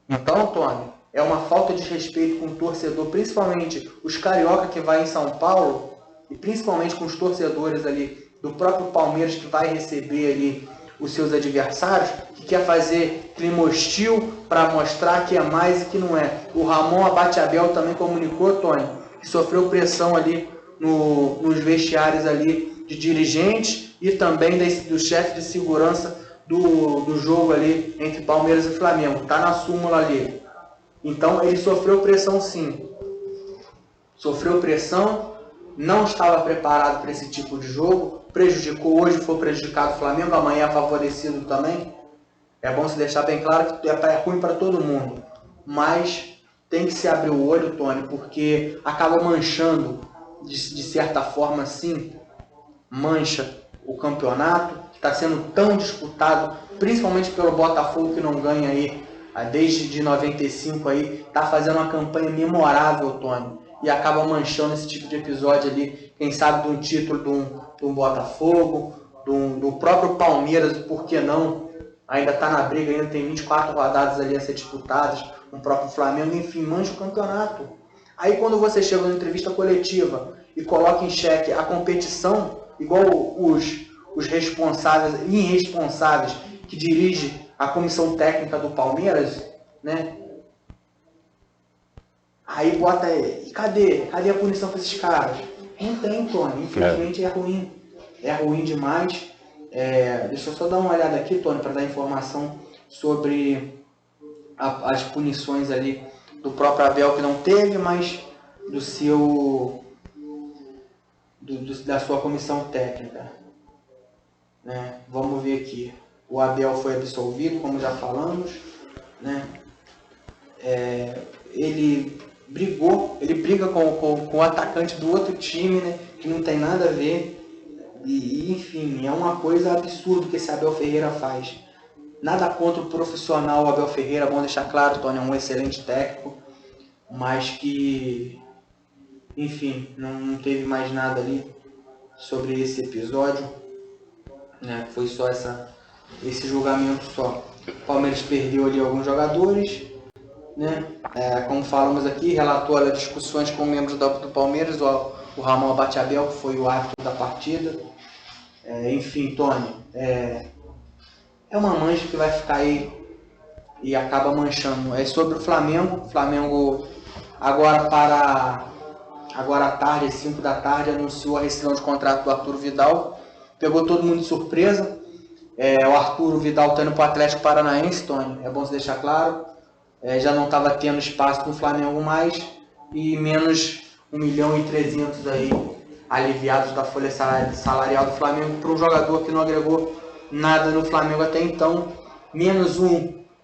Então, Tony, é uma falta de respeito com o torcedor, principalmente os carioca que vai em São Paulo, e principalmente com os torcedores ali do próprio Palmeiras, que vai receber ali os seus adversários, que quer fazer clima hostil para mostrar que é mais e que não é. O Ramon Abate-Abel também comunicou, Tony, que sofreu pressão ali nos vestiários ali de dirigentes e também do chefe de segurança do jogo ali entre Palmeiras e Flamengo. Está na súmula ali. Então ele sofreu pressão sim. Sofreu pressão, não estava preparado para esse tipo de jogo, prejudicou hoje, foi prejudicado o Flamengo, amanhã é favorecido também. É bom se deixar bem claro que é ruim para todo mundo. Mas tem que se abrir o olho, Tony, porque acaba manchando, de certa forma assim, mancha o campeonato, que está sendo tão disputado, principalmente pelo Botafogo, que não ganha aí desde de 95 aí, está fazendo uma campanha memorável, Tony, e acaba manchando esse tipo de episódio ali, quem sabe de um título de um Botafogo, do próprio Palmeiras, por que não? Ainda está na briga, ainda tem 24 rodadas ali a ser disputadas, o próprio Flamengo, enfim, mancha o campeonato. Aí quando você chega numa entrevista coletiva e coloca em xeque a competição, igual os responsáveis e irresponsáveis que dirigem a comissão técnica do Palmeiras, né? Aí bota aí, cadê a punição para esses caras? Não tem, Tony, infelizmente é ruim. É ruim demais. Deixa eu só dar uma olhada aqui, Tony, para dar informação sobre as punições ali do próprio Abel, que não teve, mas da sua comissão técnica, né? Vamos ver aqui. O Abel foi absolvido, como já falamos, né? Ele briga com o atacante do outro time, né? Que não tem nada a ver. E enfim, é uma coisa absurda que esse Abel Ferreira faz. Nada contra o profissional Abel Ferreira, bom deixar claro, Tony é um excelente técnico, mas que, enfim, não teve mais nada ali sobre esse episódio, né? Foi só esse julgamento só. O Palmeiras perdeu ali alguns jogadores, né? Como falamos aqui, relatou as discussões com membros do Palmeiras, o Ramon Abate-Abel, que foi o árbitro da partida. Enfim, Tony, é uma mancha que vai ficar aí e acaba manchando. É sobre o Flamengo. Flamengo agora à tarde, às 5 da tarde, anunciou a rescisão de contrato do Arturo Vidal. Pegou todo mundo de surpresa. O Arturo Vidal está indo para o Atlético Paranaense, Tony, é bom se deixar claro. Já não estava tendo espaço no Flamengo mais, e menos 1.300.000 aí aliviados da folha salarial do Flamengo para um jogador que não agregou nada no Flamengo até então. Menos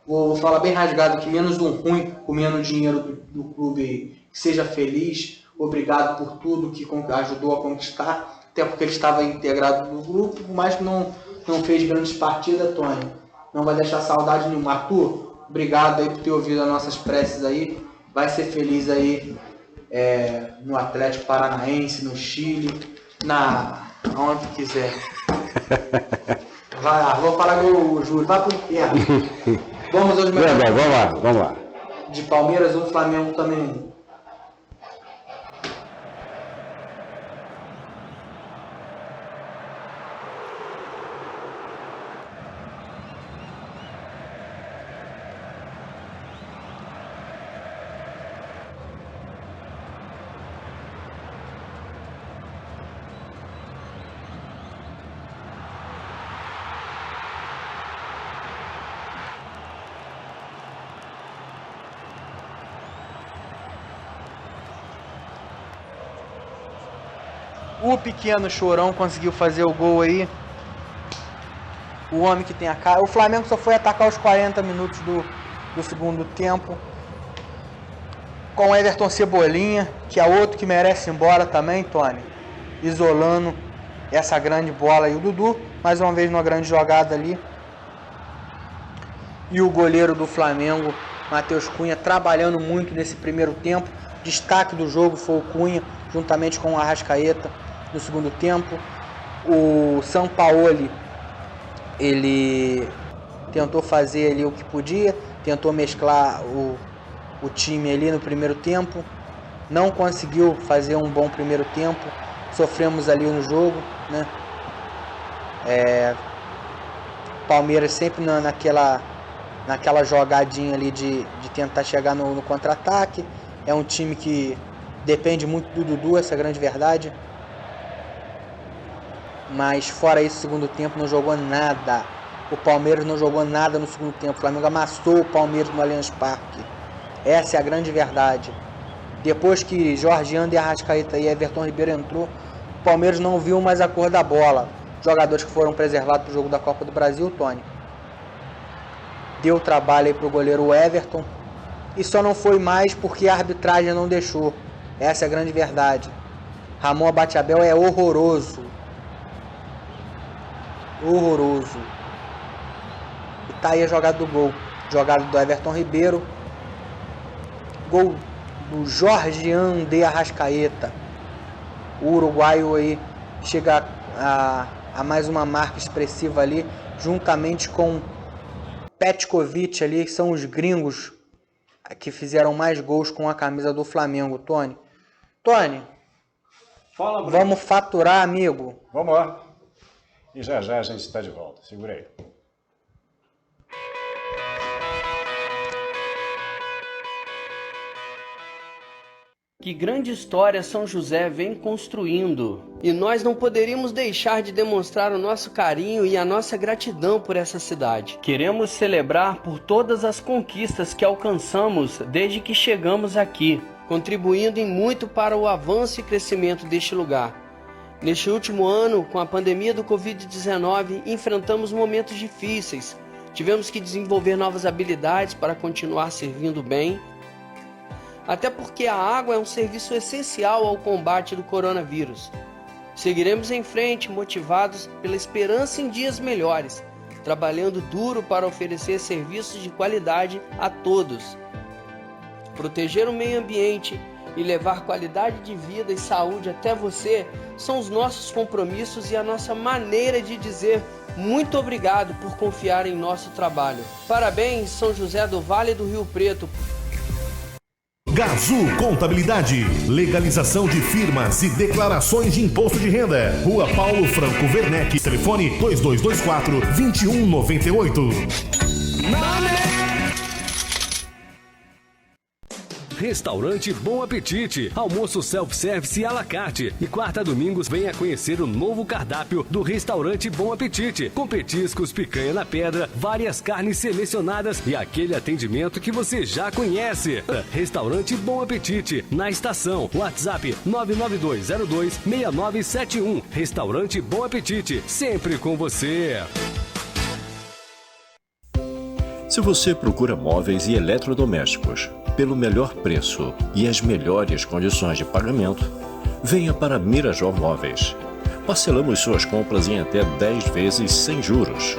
vou falar bem rasgado aqui, menos um ruim, comendo dinheiro do clube, que seja feliz, obrigado por tudo que ajudou a conquistar, até porque ele estava integrado no grupo, mas que não fez grandes partidas, Tony. Não vai deixar saudade nenhuma. Arthur, obrigado aí por ter ouvido as nossas preces aí. Vai ser feliz aí no Atlético Paranaense, no Chile, onde quiser. Vai lá, vou falar com o Júlio, vai pro inferno. Vamos aos melhores. Vamos lá. De Palmeiras, o Flamengo também. O pequeno Chorão conseguiu fazer o gol aí. O homem que tem a cara. O Flamengo só foi atacar os 40 minutos do segundo tempo. Com o Everton Cebolinha, que é outro que merece ir embora também, Tony. Isolando essa grande bola aí. O Dudu, mais uma vez numa grande jogada ali. E o goleiro do Flamengo, Matheus Cunha, trabalhando muito nesse primeiro tempo. Destaque do jogo foi o Cunha, juntamente com o Arrascaeta. No segundo tempo, o Sampaoli, ele tentou fazer ali o que podia, tentou mesclar o time ali no primeiro tempo, não conseguiu fazer um bom primeiro tempo, sofremos ali no jogo, né? Palmeiras sempre naquela jogadinha ali de tentar chegar no contra-ataque. É um time que depende muito do Dudu, essa é a grande verdade. Mas fora isso, segundo tempo não jogou nada. O Palmeiras não jogou nada no segundo tempo. O Flamengo amassou o Palmeiras no Allianz Parque. Essa é a grande verdade. Depois que Jorge Anderson, Arrascaeta e Everton Ribeiro entrou, o Palmeiras não viu mais a cor da bola. Jogadores que foram preservados para o jogo da Copa do Brasil, Tony. Deu trabalho aí para o goleiro Everton. E só não foi mais porque a arbitragem não deixou. Essa é a grande verdade. Ramon Abate-Abel é horroroso. Horroroso. E tá aí a jogada do gol. Jogada do Everton Ribeiro. Gol do Jorge de Arrascaeta. O uruguaio aí chega a mais uma marca expressiva ali, juntamente com Petkovic ali, que são os gringos que fizeram mais gols com a camisa do Flamengo, Tony. Tony, fala, Bruno. Vamos faturar, amigo. Vamos lá. E já a gente está de volta. Segura aí. Que grande história São José vem construindo. E nós não poderíamos deixar de demonstrar o nosso carinho e a nossa gratidão por essa cidade. Queremos celebrar por todas as conquistas que alcançamos desde que chegamos aqui. contribuindo em muito para o avanço e crescimento deste lugar. Neste último ano, com a pandemia do Covid-19, enfrentamos momentos difíceis. Tivemos que desenvolver novas habilidades para continuar servindo bem, até porque a água é um serviço essencial ao combate do coronavírus. Seguiremos em frente, motivados pela esperança em dias melhores, trabalhando duro para oferecer serviços de qualidade a todos. Proteger o meio ambiente e levar qualidade de vida e saúde até você são os nossos compromissos e a nossa maneira de dizer muito obrigado por confiar em nosso trabalho. Parabéns, São José do Vale do Rio Preto. Gazul Contabilidade, legalização de firmas e declarações de imposto de renda. Rua Paulo Franco Werneck, telefone 2224-2198. Restaurante Bom Apetite, almoço self-service à la carte. E quarta a domingos venha conhecer o novo cardápio do Restaurante Bom Apetite, com petiscos, picanha na pedra, várias carnes selecionadas e aquele atendimento que você já conhece. Restaurante Bom Apetite, na estação. WhatsApp 992026971. Restaurante Bom Apetite, sempre com você. Se você procura móveis e eletrodomésticos pelo melhor preço e as melhores condições de pagamento, venha para Mirajó Móveis. Parcelamos suas compras em até 10 vezes sem juros.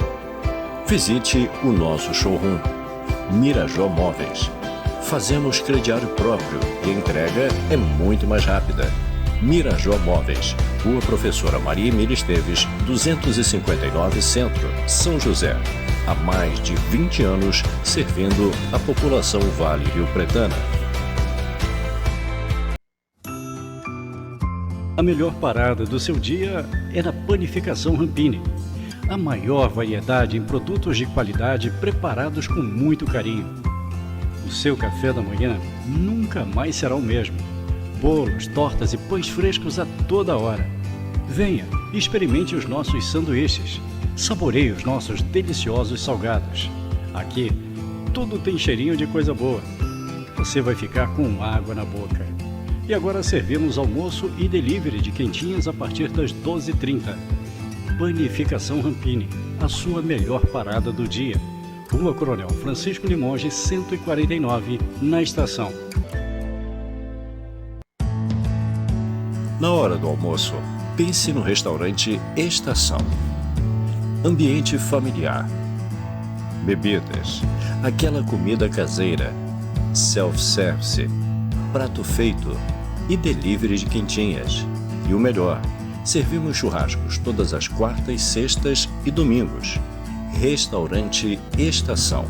Visite o nosso showroom. Mirajó Móveis. Fazemos crediário próprio e a entrega é muito mais rápida. Mirajó Móveis. Rua Professora Maria Emília Esteves, 259 Centro, São José. Há mais de 20 anos servindo a população Vale Rio Pretana. A melhor parada do seu dia é na Panificação Rampini. A maior variedade em produtos de qualidade preparados com muito carinho. O seu café da manhã nunca mais será o mesmo. Bolos, tortas e pães frescos a toda hora. Venha e experimente os nossos sanduíches. Saboreie os nossos deliciosos salgados. Aqui, tudo tem cheirinho de coisa boa. Você vai ficar com água na boca. E agora servimos almoço e delivery de quentinhas a partir das 12h30. Panificação Rampini, a sua melhor parada do dia. Rua Coronel Francisco Limoges, 149, na estação. Na hora do almoço, pense no restaurante Estação. Ambiente familiar. Bebidas. Aquela comida caseira. Self-service. Prato feito. E delivery de quentinhas. E o melhor, servimos churrascos todas as quartas, sextas e domingos. Restaurante Estação.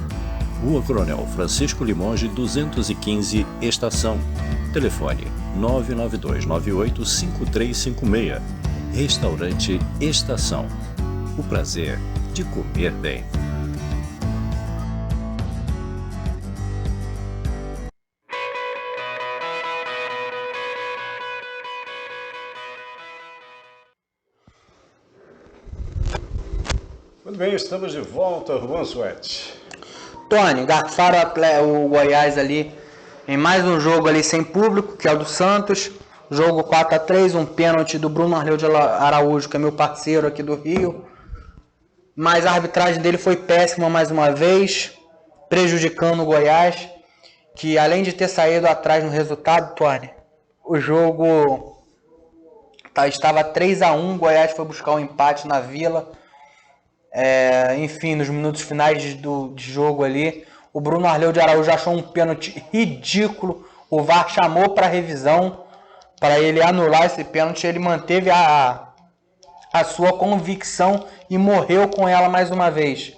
Rua Coronel Francisco Limoges, 215, Estação. Telefone 992985356. Restaurante Estação. O prazer de comer bem. Muito bem, estamos de volta, Juan Suete. Tony, garfaram o Goiás ali em mais um jogo ali sem público, que é o do Santos. Jogo 4-3, um pênalti do Bruno Arleu de Araújo, que é meu parceiro aqui do Rio. Mas a arbitragem dele foi péssima mais uma vez, prejudicando o Goiás, que além de ter saído atrás no resultado, Tony, o jogo estava 3-1, o Goiás foi buscar um empate na Vila. Enfim, nos minutos finais de jogo ali, o Bruno Arleu de Araújo achou um pênalti ridículo, o VAR chamou para revisão, para ele anular esse pênalti, ele manteve a sua convicção e morreu com ela mais uma vez.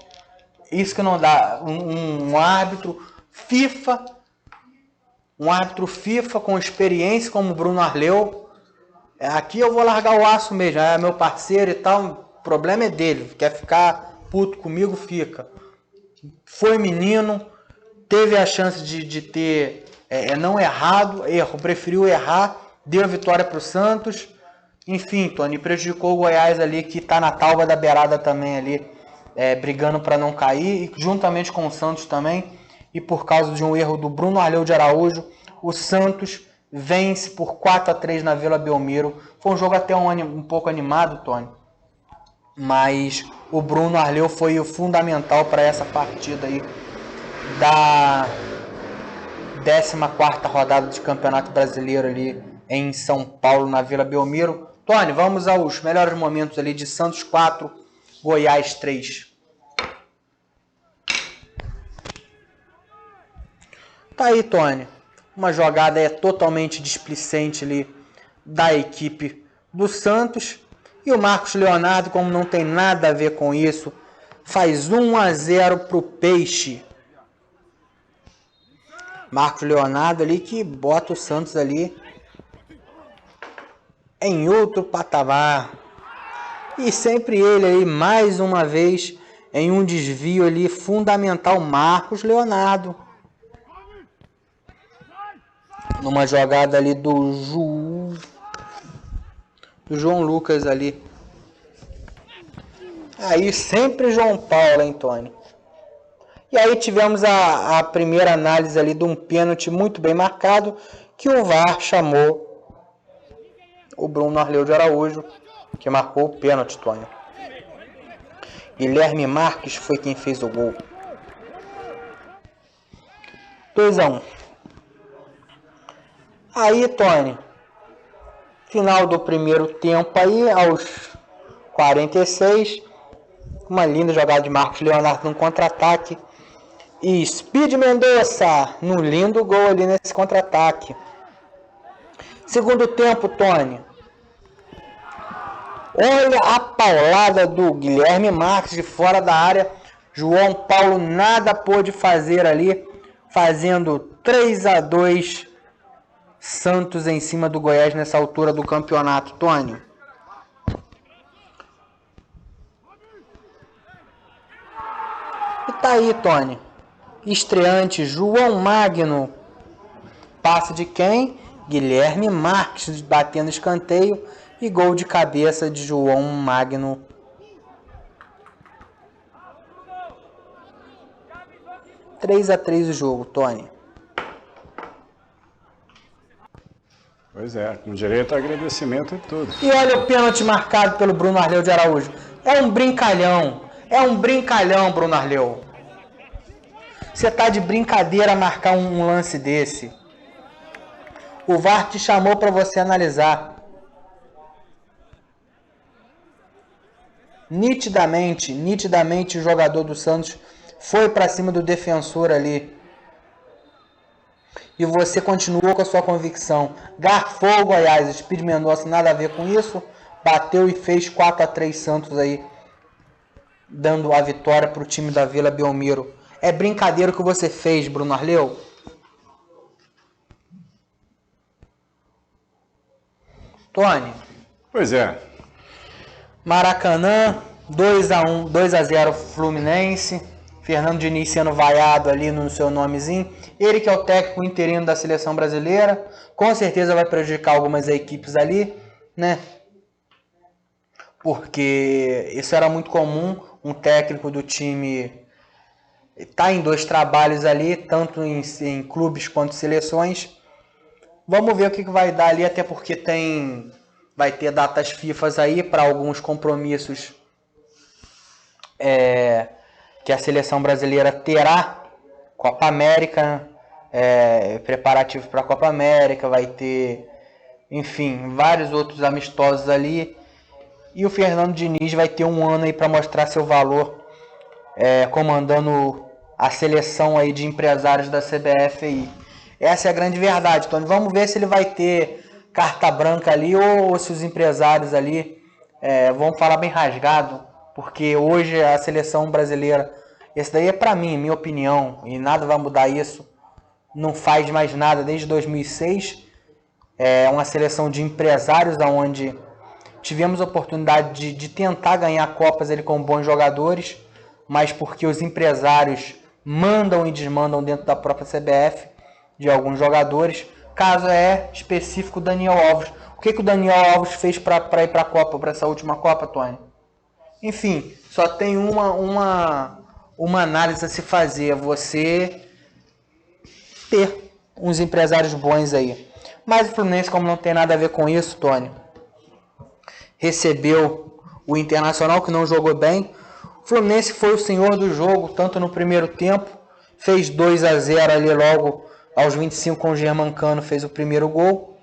Isso que não dá. Um árbitro FIFA com experiência como o Bruno Arleu, aqui eu vou largar o aço mesmo, é meu parceiro e tal, o problema é dele, quer ficar puto comigo, fica. Foi menino, teve a chance de ter não errado, preferiu errar, deu a vitória para o Santos. Enfim, Tony, prejudicou o Goiás ali, que está na talva da beirada também ali, brigando para não cair, e juntamente com o Santos também. E por causa de um erro do Bruno Arleu de Araújo, o Santos vence por 4-3 na Vila Belmiro. Foi um jogo até um pouco animado, Tony, mas o Bruno Arleu foi o fundamental para essa partida aí da 14ª rodada de Campeonato Brasileiro ali em São Paulo, na Vila Belmiro. Tony, vamos aos melhores momentos ali de Santos 4, Goiás 3. Tá aí, Tony. Uma jogada totalmente displicente ali da equipe do Santos. E o Marcos Leonardo, como não tem nada a ver com isso, faz 1-0 pro Peixe. Marcos Leonardo ali que bota o Santos ali em outro patamar. E sempre ele aí, mais uma vez, em um desvio ali fundamental, Marcos Leonardo. Numa jogada ali do João Lucas ali. Aí sempre João Paulo, hein, Tony? E aí tivemos a primeira análise ali de um pênalti muito bem marcado, que o VAR chamou o Bruno Arleu de Araújo, que marcou o pênalti, Tony. Guilherme Marques foi quem fez o gol. 2-1. Aí, Tony, final do primeiro tempo aí, aos 46, uma linda jogada de Marcos Leonardo num contra-ataque. E Speed Mendonça no lindo gol ali nesse contra-ataque. Segundo tempo, Tony. Olha a paulada do Guilherme Marques de fora da área. João Paulo nada pôde fazer ali, fazendo 3-2 Santos em cima do Goiás nessa altura do campeonato, Tony. E tá aí, Tony. Estreante João Magno. Passe de quem? Guilherme Marques batendo escanteio e gol de cabeça de João Magno. – 3-3 o jogo, Tony. Pois é, com direito a agradecimento e tudo. E olha o pênalti marcado pelo Bruno Arleu de Araújo. É um brincalhão. É um brincalhão, Bruno Arleu. Você tá de brincadeira marcar um lance desse. O VAR te chamou para você analisar. Nitidamente o jogador do Santos foi para cima do defensor ali. E você continuou com a sua convicção. Garfou o Goiás. Speed Mendonça nada a ver com isso. Bateu e fez 4-3 Santos aí, dando a vitória para o time da Vila Belmiro. É brincadeira o que você fez, Bruno Arleu? Tony. Pois é. Maracanã, 2-0 Fluminense. Fernando Diniz sendo vaiado ali no seu nomezinho. Ele que é o técnico interino da seleção brasileira. Com certeza vai prejudicar algumas equipes ali, né? Porque isso era muito comum. Um técnico do time tá em 2 trabalhos ali, tanto em clubes quanto seleções. Vamos ver o que vai dar ali, até porque vai ter datas FIFA aí para alguns compromissos que a seleção brasileira terá. Copa América, preparativo para a Copa América, vai ter, enfim, vários outros amistosos ali. E o Fernando Diniz vai ter um ano aí para mostrar seu valor, comandando a seleção aí de empresários da CBF aí. Essa é a grande verdade, Tony. Vamos ver se ele vai ter carta branca ali ou se os empresários ali vão falar bem rasgado, porque hoje a seleção brasileira, esse daí é para mim, minha opinião, e nada vai mudar isso, não faz mais nada desde 2006. É uma seleção de empresários onde tivemos a oportunidade de tentar ganhar Copas ali com bons jogadores, mas porque os empresários mandam e desmandam dentro da própria CBF de alguns jogadores. Caso específico Daniel Alves. O que o Daniel Alves fez para ir para a Copa, para essa última Copa, Tony? Enfim, só tem uma análise a se fazer. Você ter uns empresários bons aí. Mas o Fluminense, como não tem nada a ver com isso, Tony, recebeu o Internacional, que não jogou bem. O Fluminense foi o senhor do jogo, tanto no primeiro tempo, fez 2-0 ali logo aos 25 com o Germancano, fez o primeiro gol.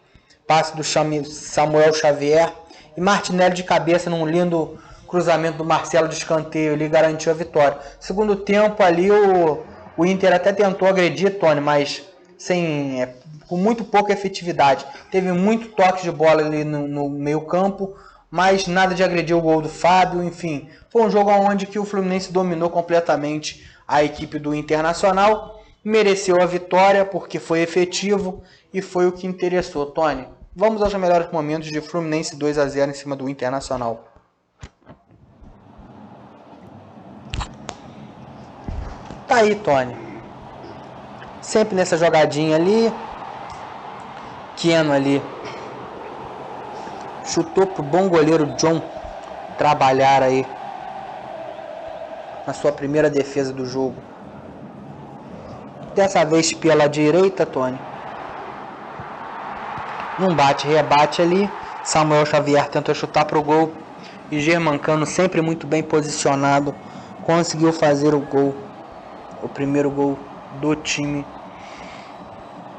Passe do Samuel Xavier e Martinelli de cabeça num lindo cruzamento do Marcelo de escanteio, ele garantiu a vitória. Segundo tempo ali o Inter até tentou agredir, Tony, mas com muito pouca efetividade. Teve muito toque de bola ali no meio campo, mas nada de agredir o gol do Fábio, enfim. Foi um jogo onde que o Fluminense dominou completamente a equipe do Internacional, mereceu a vitória porque foi efetivo e foi o que interessou, Tony. Vamos aos melhores momentos de Fluminense 2-0 em cima do Internacional. Tá aí, Tony. Sempre nessa jogadinha ali. Keno ali. Chutou pro bom goleiro John trabalhar aí na sua primeira defesa do jogo. Dessa vez pela direita, Tony. Num bate-rebate ali. Samuel Xavier tentou chutar pro gol. E Germancano, sempre muito bem posicionado, conseguiu fazer o gol. O primeiro gol do time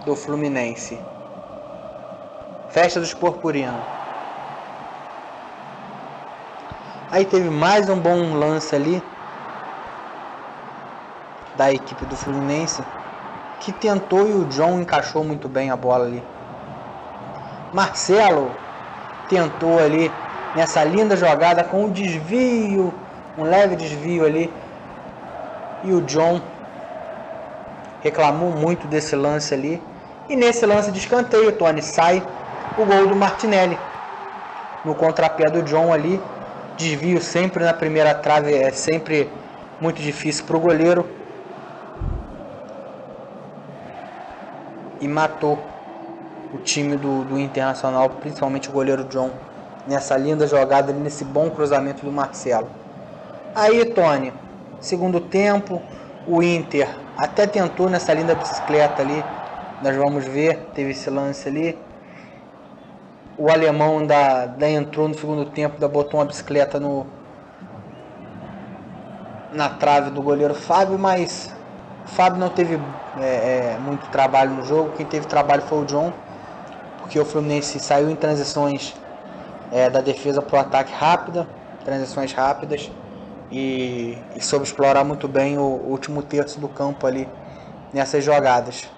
do Fluminense. Festa dos Purpurina. Aí teve mais um bom lance ali da equipe do Fluminense, que tentou e o John encaixou muito bem a bola ali. Marcelo tentou ali nessa linda jogada com um desvio, um leve desvio ali, e o John reclamou muito desse lance ali. E nesse lance de escanteio, Tony, sai o gol do Martinelli no contrapé do John ali. Desvio sempre na primeira trave, é sempre muito difícil para o goleiro. E matou o time do Internacional, principalmente o goleiro John, nessa linda jogada, nesse bom cruzamento do Marcelo. Aí, Tony, segundo tempo, o Inter até tentou nessa linda bicicleta ali. Nós vamos ver, teve esse lance ali. O alemão da entrou no segundo tempo, botou uma bicicleta na trave do goleiro Fábio, mas o Fábio não teve muito trabalho no jogo. Quem teve trabalho foi o John, porque o Fluminense saiu em transições da defesa para o ataque rápida, transições rápidas, e soube explorar muito bem o último terço do campo ali nessas jogadas.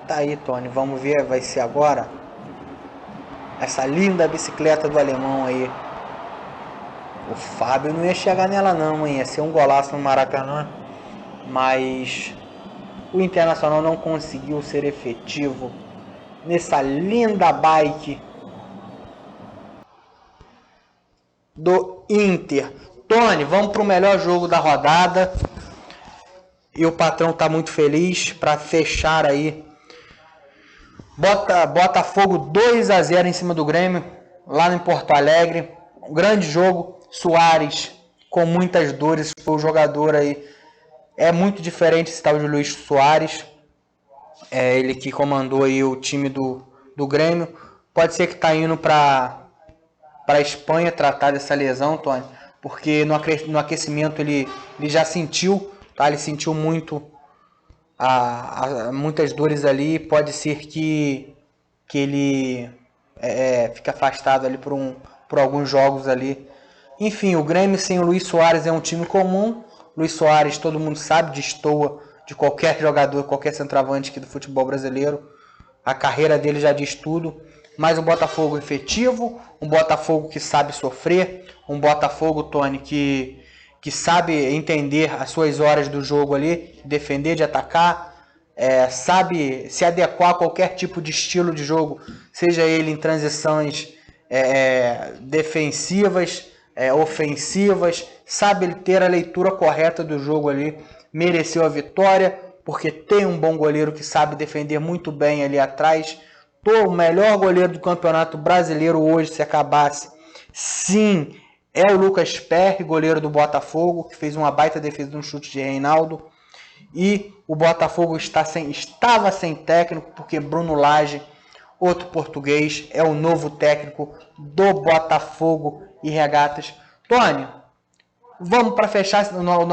Tá aí, Tony, vamos ver, vai ser agora essa linda bicicleta do alemão aí. O Fábio não ia chegar nela não, hein? Ia ser um golaço no Maracanã, mas o Internacional não conseguiu ser efetivo nessa linda bike do Inter. Tony, vamos para o melhor jogo da rodada. E o patrão tá muito feliz para fechar aí. Botafogo 2-0 em cima do Grêmio, lá em Porto Alegre. Um grande jogo. Soares, com muitas dores, foi o jogador aí. É muito diferente esse tal de Luiz Soares. É ele que comandou aí o time do Grêmio. Pode ser que tá indo para a Espanha tratar dessa lesão, Tony, porque no aquecimento ele já sentiu, tá? Ele sentiu muito muitas dores ali. Pode ser que ele fique afastado ali por alguns jogos ali. Enfim, o Grêmio sem o Luiz Soares é um time comum. Luiz Soares, todo mundo sabe, destoa de qualquer jogador, qualquer centroavante aqui do futebol brasileiro. A carreira dele já diz tudo. Mas um Botafogo efetivo, um Botafogo que sabe sofrer, um Botafogo, Tony, que sabe entender as suas horas do jogo ali, defender, de atacar, sabe se adequar a qualquer tipo de estilo de jogo, seja ele em transições defensivas, ofensivas, sabe ter a leitura correta do jogo ali. Mereceu a vitória, porque tem um bom goleiro que sabe defender muito bem ali atrás. o melhor goleiro do Campeonato Brasileiro hoje, se acabasse, sim, é o Lucas Perry, goleiro do Botafogo, que fez uma baita defesa de um chute de Reinaldo. E o Botafogo estava sem técnico, porque Bruno Lage, outro português, é o novo técnico do Botafogo e Regatas. Tony, vamos para fechar o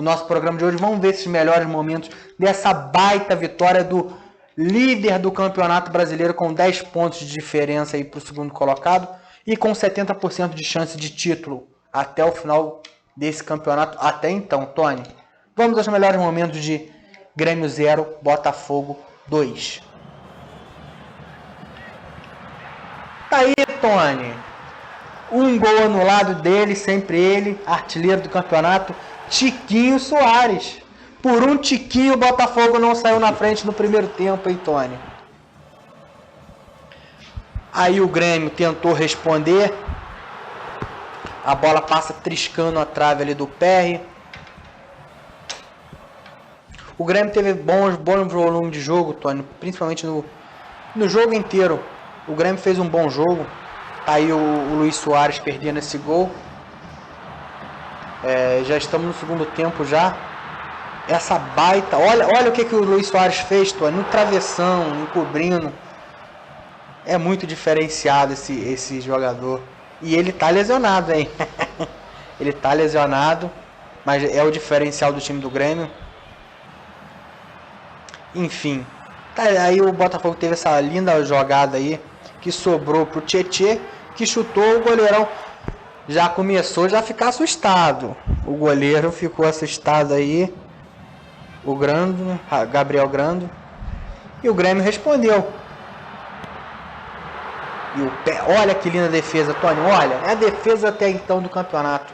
nosso programa de hoje, vamos ver esses melhores momentos dessa baita vitória do líder do Campeonato Brasileiro com 10 pontos de diferença para o segundo colocado e com 70% de chance de título até o final desse campeonato. Até então, Tony, vamos aos melhores momentos de Grêmio 0, Botafogo 2. Tá aí, Tony. Um gol anulado dele, sempre ele, artilheiro do campeonato, Tiquinho Soares. Por um tiquinho o Botafogo não saiu na frente no primeiro tempo, hein, Tony? Aí o Grêmio tentou responder. A bola passa triscando a trave ali do Perry. O Grêmio teve bom volume de jogo, Tony, principalmente no jogo inteiro. O Grêmio fez um bom jogo. Tá aí o Luiz Soares perdendo esse gol. Já estamos no segundo tempo já. Essa baita... Olha o que o Luiz Soares fez, Tony, no travessão, encobrindo. É muito diferenciado esse jogador. E ele tá lesionado, hein? Ele tá lesionado, mas é o diferencial do time do Grêmio. Enfim, tá, aí o Botafogo teve essa linda jogada aí, que sobrou pro Tietê, que chutou, o goleirão já começou a ficar assustado. O goleiro ficou assustado aí, o Grando, Gabriel Grando, e o Grêmio respondeu. E o pé, olha que linda defesa, Tony, olha, é a defesa até então do campeonato.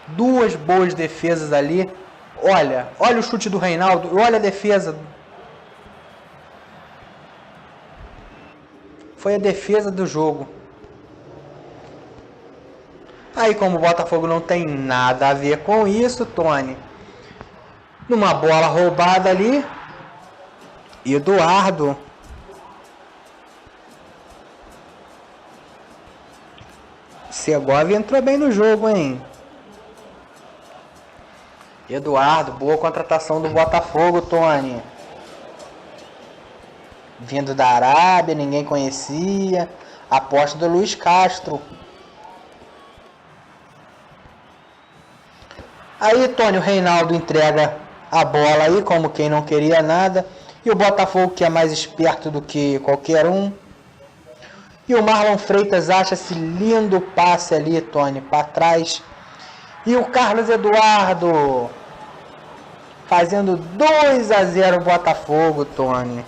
Duas boas defesas ali. Olha o chute do Reinaldo, olha a defesa. Foi a defesa do jogo. Aí, como o Botafogo não tem nada a ver com isso, Tony, numa bola roubada ali, Eduardo Segovia entrou bem no jogo, hein? Eduardo, boa contratação do Botafogo, Tony. Vindo da Arábia, ninguém conhecia. Aposta do Luiz Castro. Aí, Tony, o Reinaldo entrega a bola aí, como quem não queria nada. E o Botafogo, que é mais esperto do que qualquer um. E o Marlon Freitas acha esse lindo passe ali, Tony, para trás. E o Carlos Eduardo fazendo 2-0 Botafogo, Tony.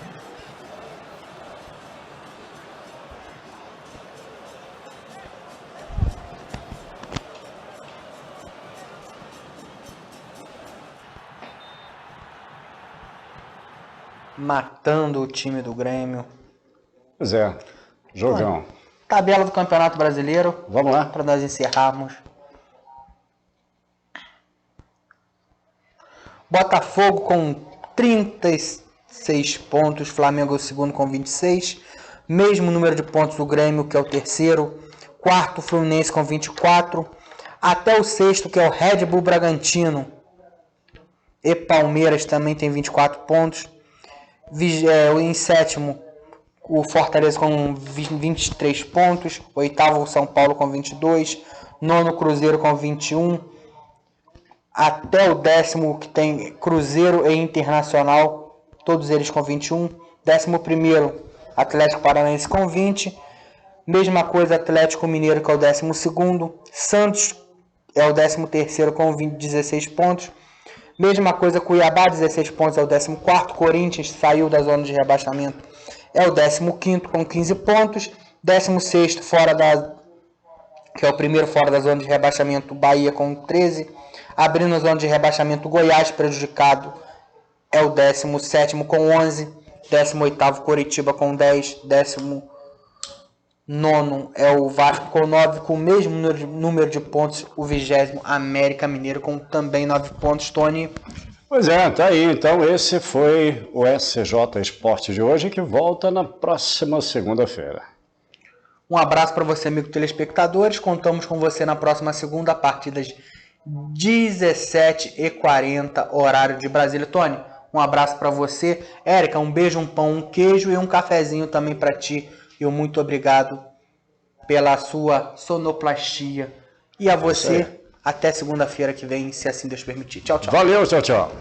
Matando o time do Grêmio. Pois é, jogão. Tabela do Campeonato Brasileiro. Vamos lá. Para nós encerrarmos. Botafogo com 36 pontos. Flamengo é o segundo com 26. Mesmo número de pontos do Grêmio, que é o terceiro. Quarto, Fluminense com 24. Até o sexto, que é o Red Bull Bragantino. E Palmeiras também tem 24 pontos. Em sétimo, o Fortaleza com 23 pontos. Oitavo, o São Paulo com 22. Nono, Cruzeiro com 21. Até o décimo, que tem Cruzeiro e Internacional, todos eles com 21. 11º, Atlético Paranaense com 20. Mesma coisa, Atlético Mineiro, que é o 12º. Santos é o 13º com 16 pontos. Mesma coisa, Cuiabá, 16 pontos, é o 14º. Corinthians saiu da zona de rebaixamento, é o 15º com 15 pontos. 16º, que é o primeiro fora da zona de rebaixamento, Bahia com 13. Abrindo a zona de rebaixamento, Goiás, prejudicado, é o 17º com 11. 18º, Coritiba com 10. 19º é o Vasco com 9, com o mesmo número de pontos. O 20º, América Mineiro, com também 9 pontos, Tony. Pois é, tá aí. Então esse foi o SJ Esporte de hoje, que volta na próxima segunda-feira. Um abraço para você, amigo telespectadores. Contamos com você na próxima segunda, a partir das 17h40, horário de Brasília. Tony, um abraço para você. Érica, um beijo, um pão, um queijo e um cafezinho também para ti. E muito obrigado pela sua sonoplastia. E a você, até segunda-feira que vem, se assim Deus permitir. Tchau, tchau. Valeu, tchau, tchau.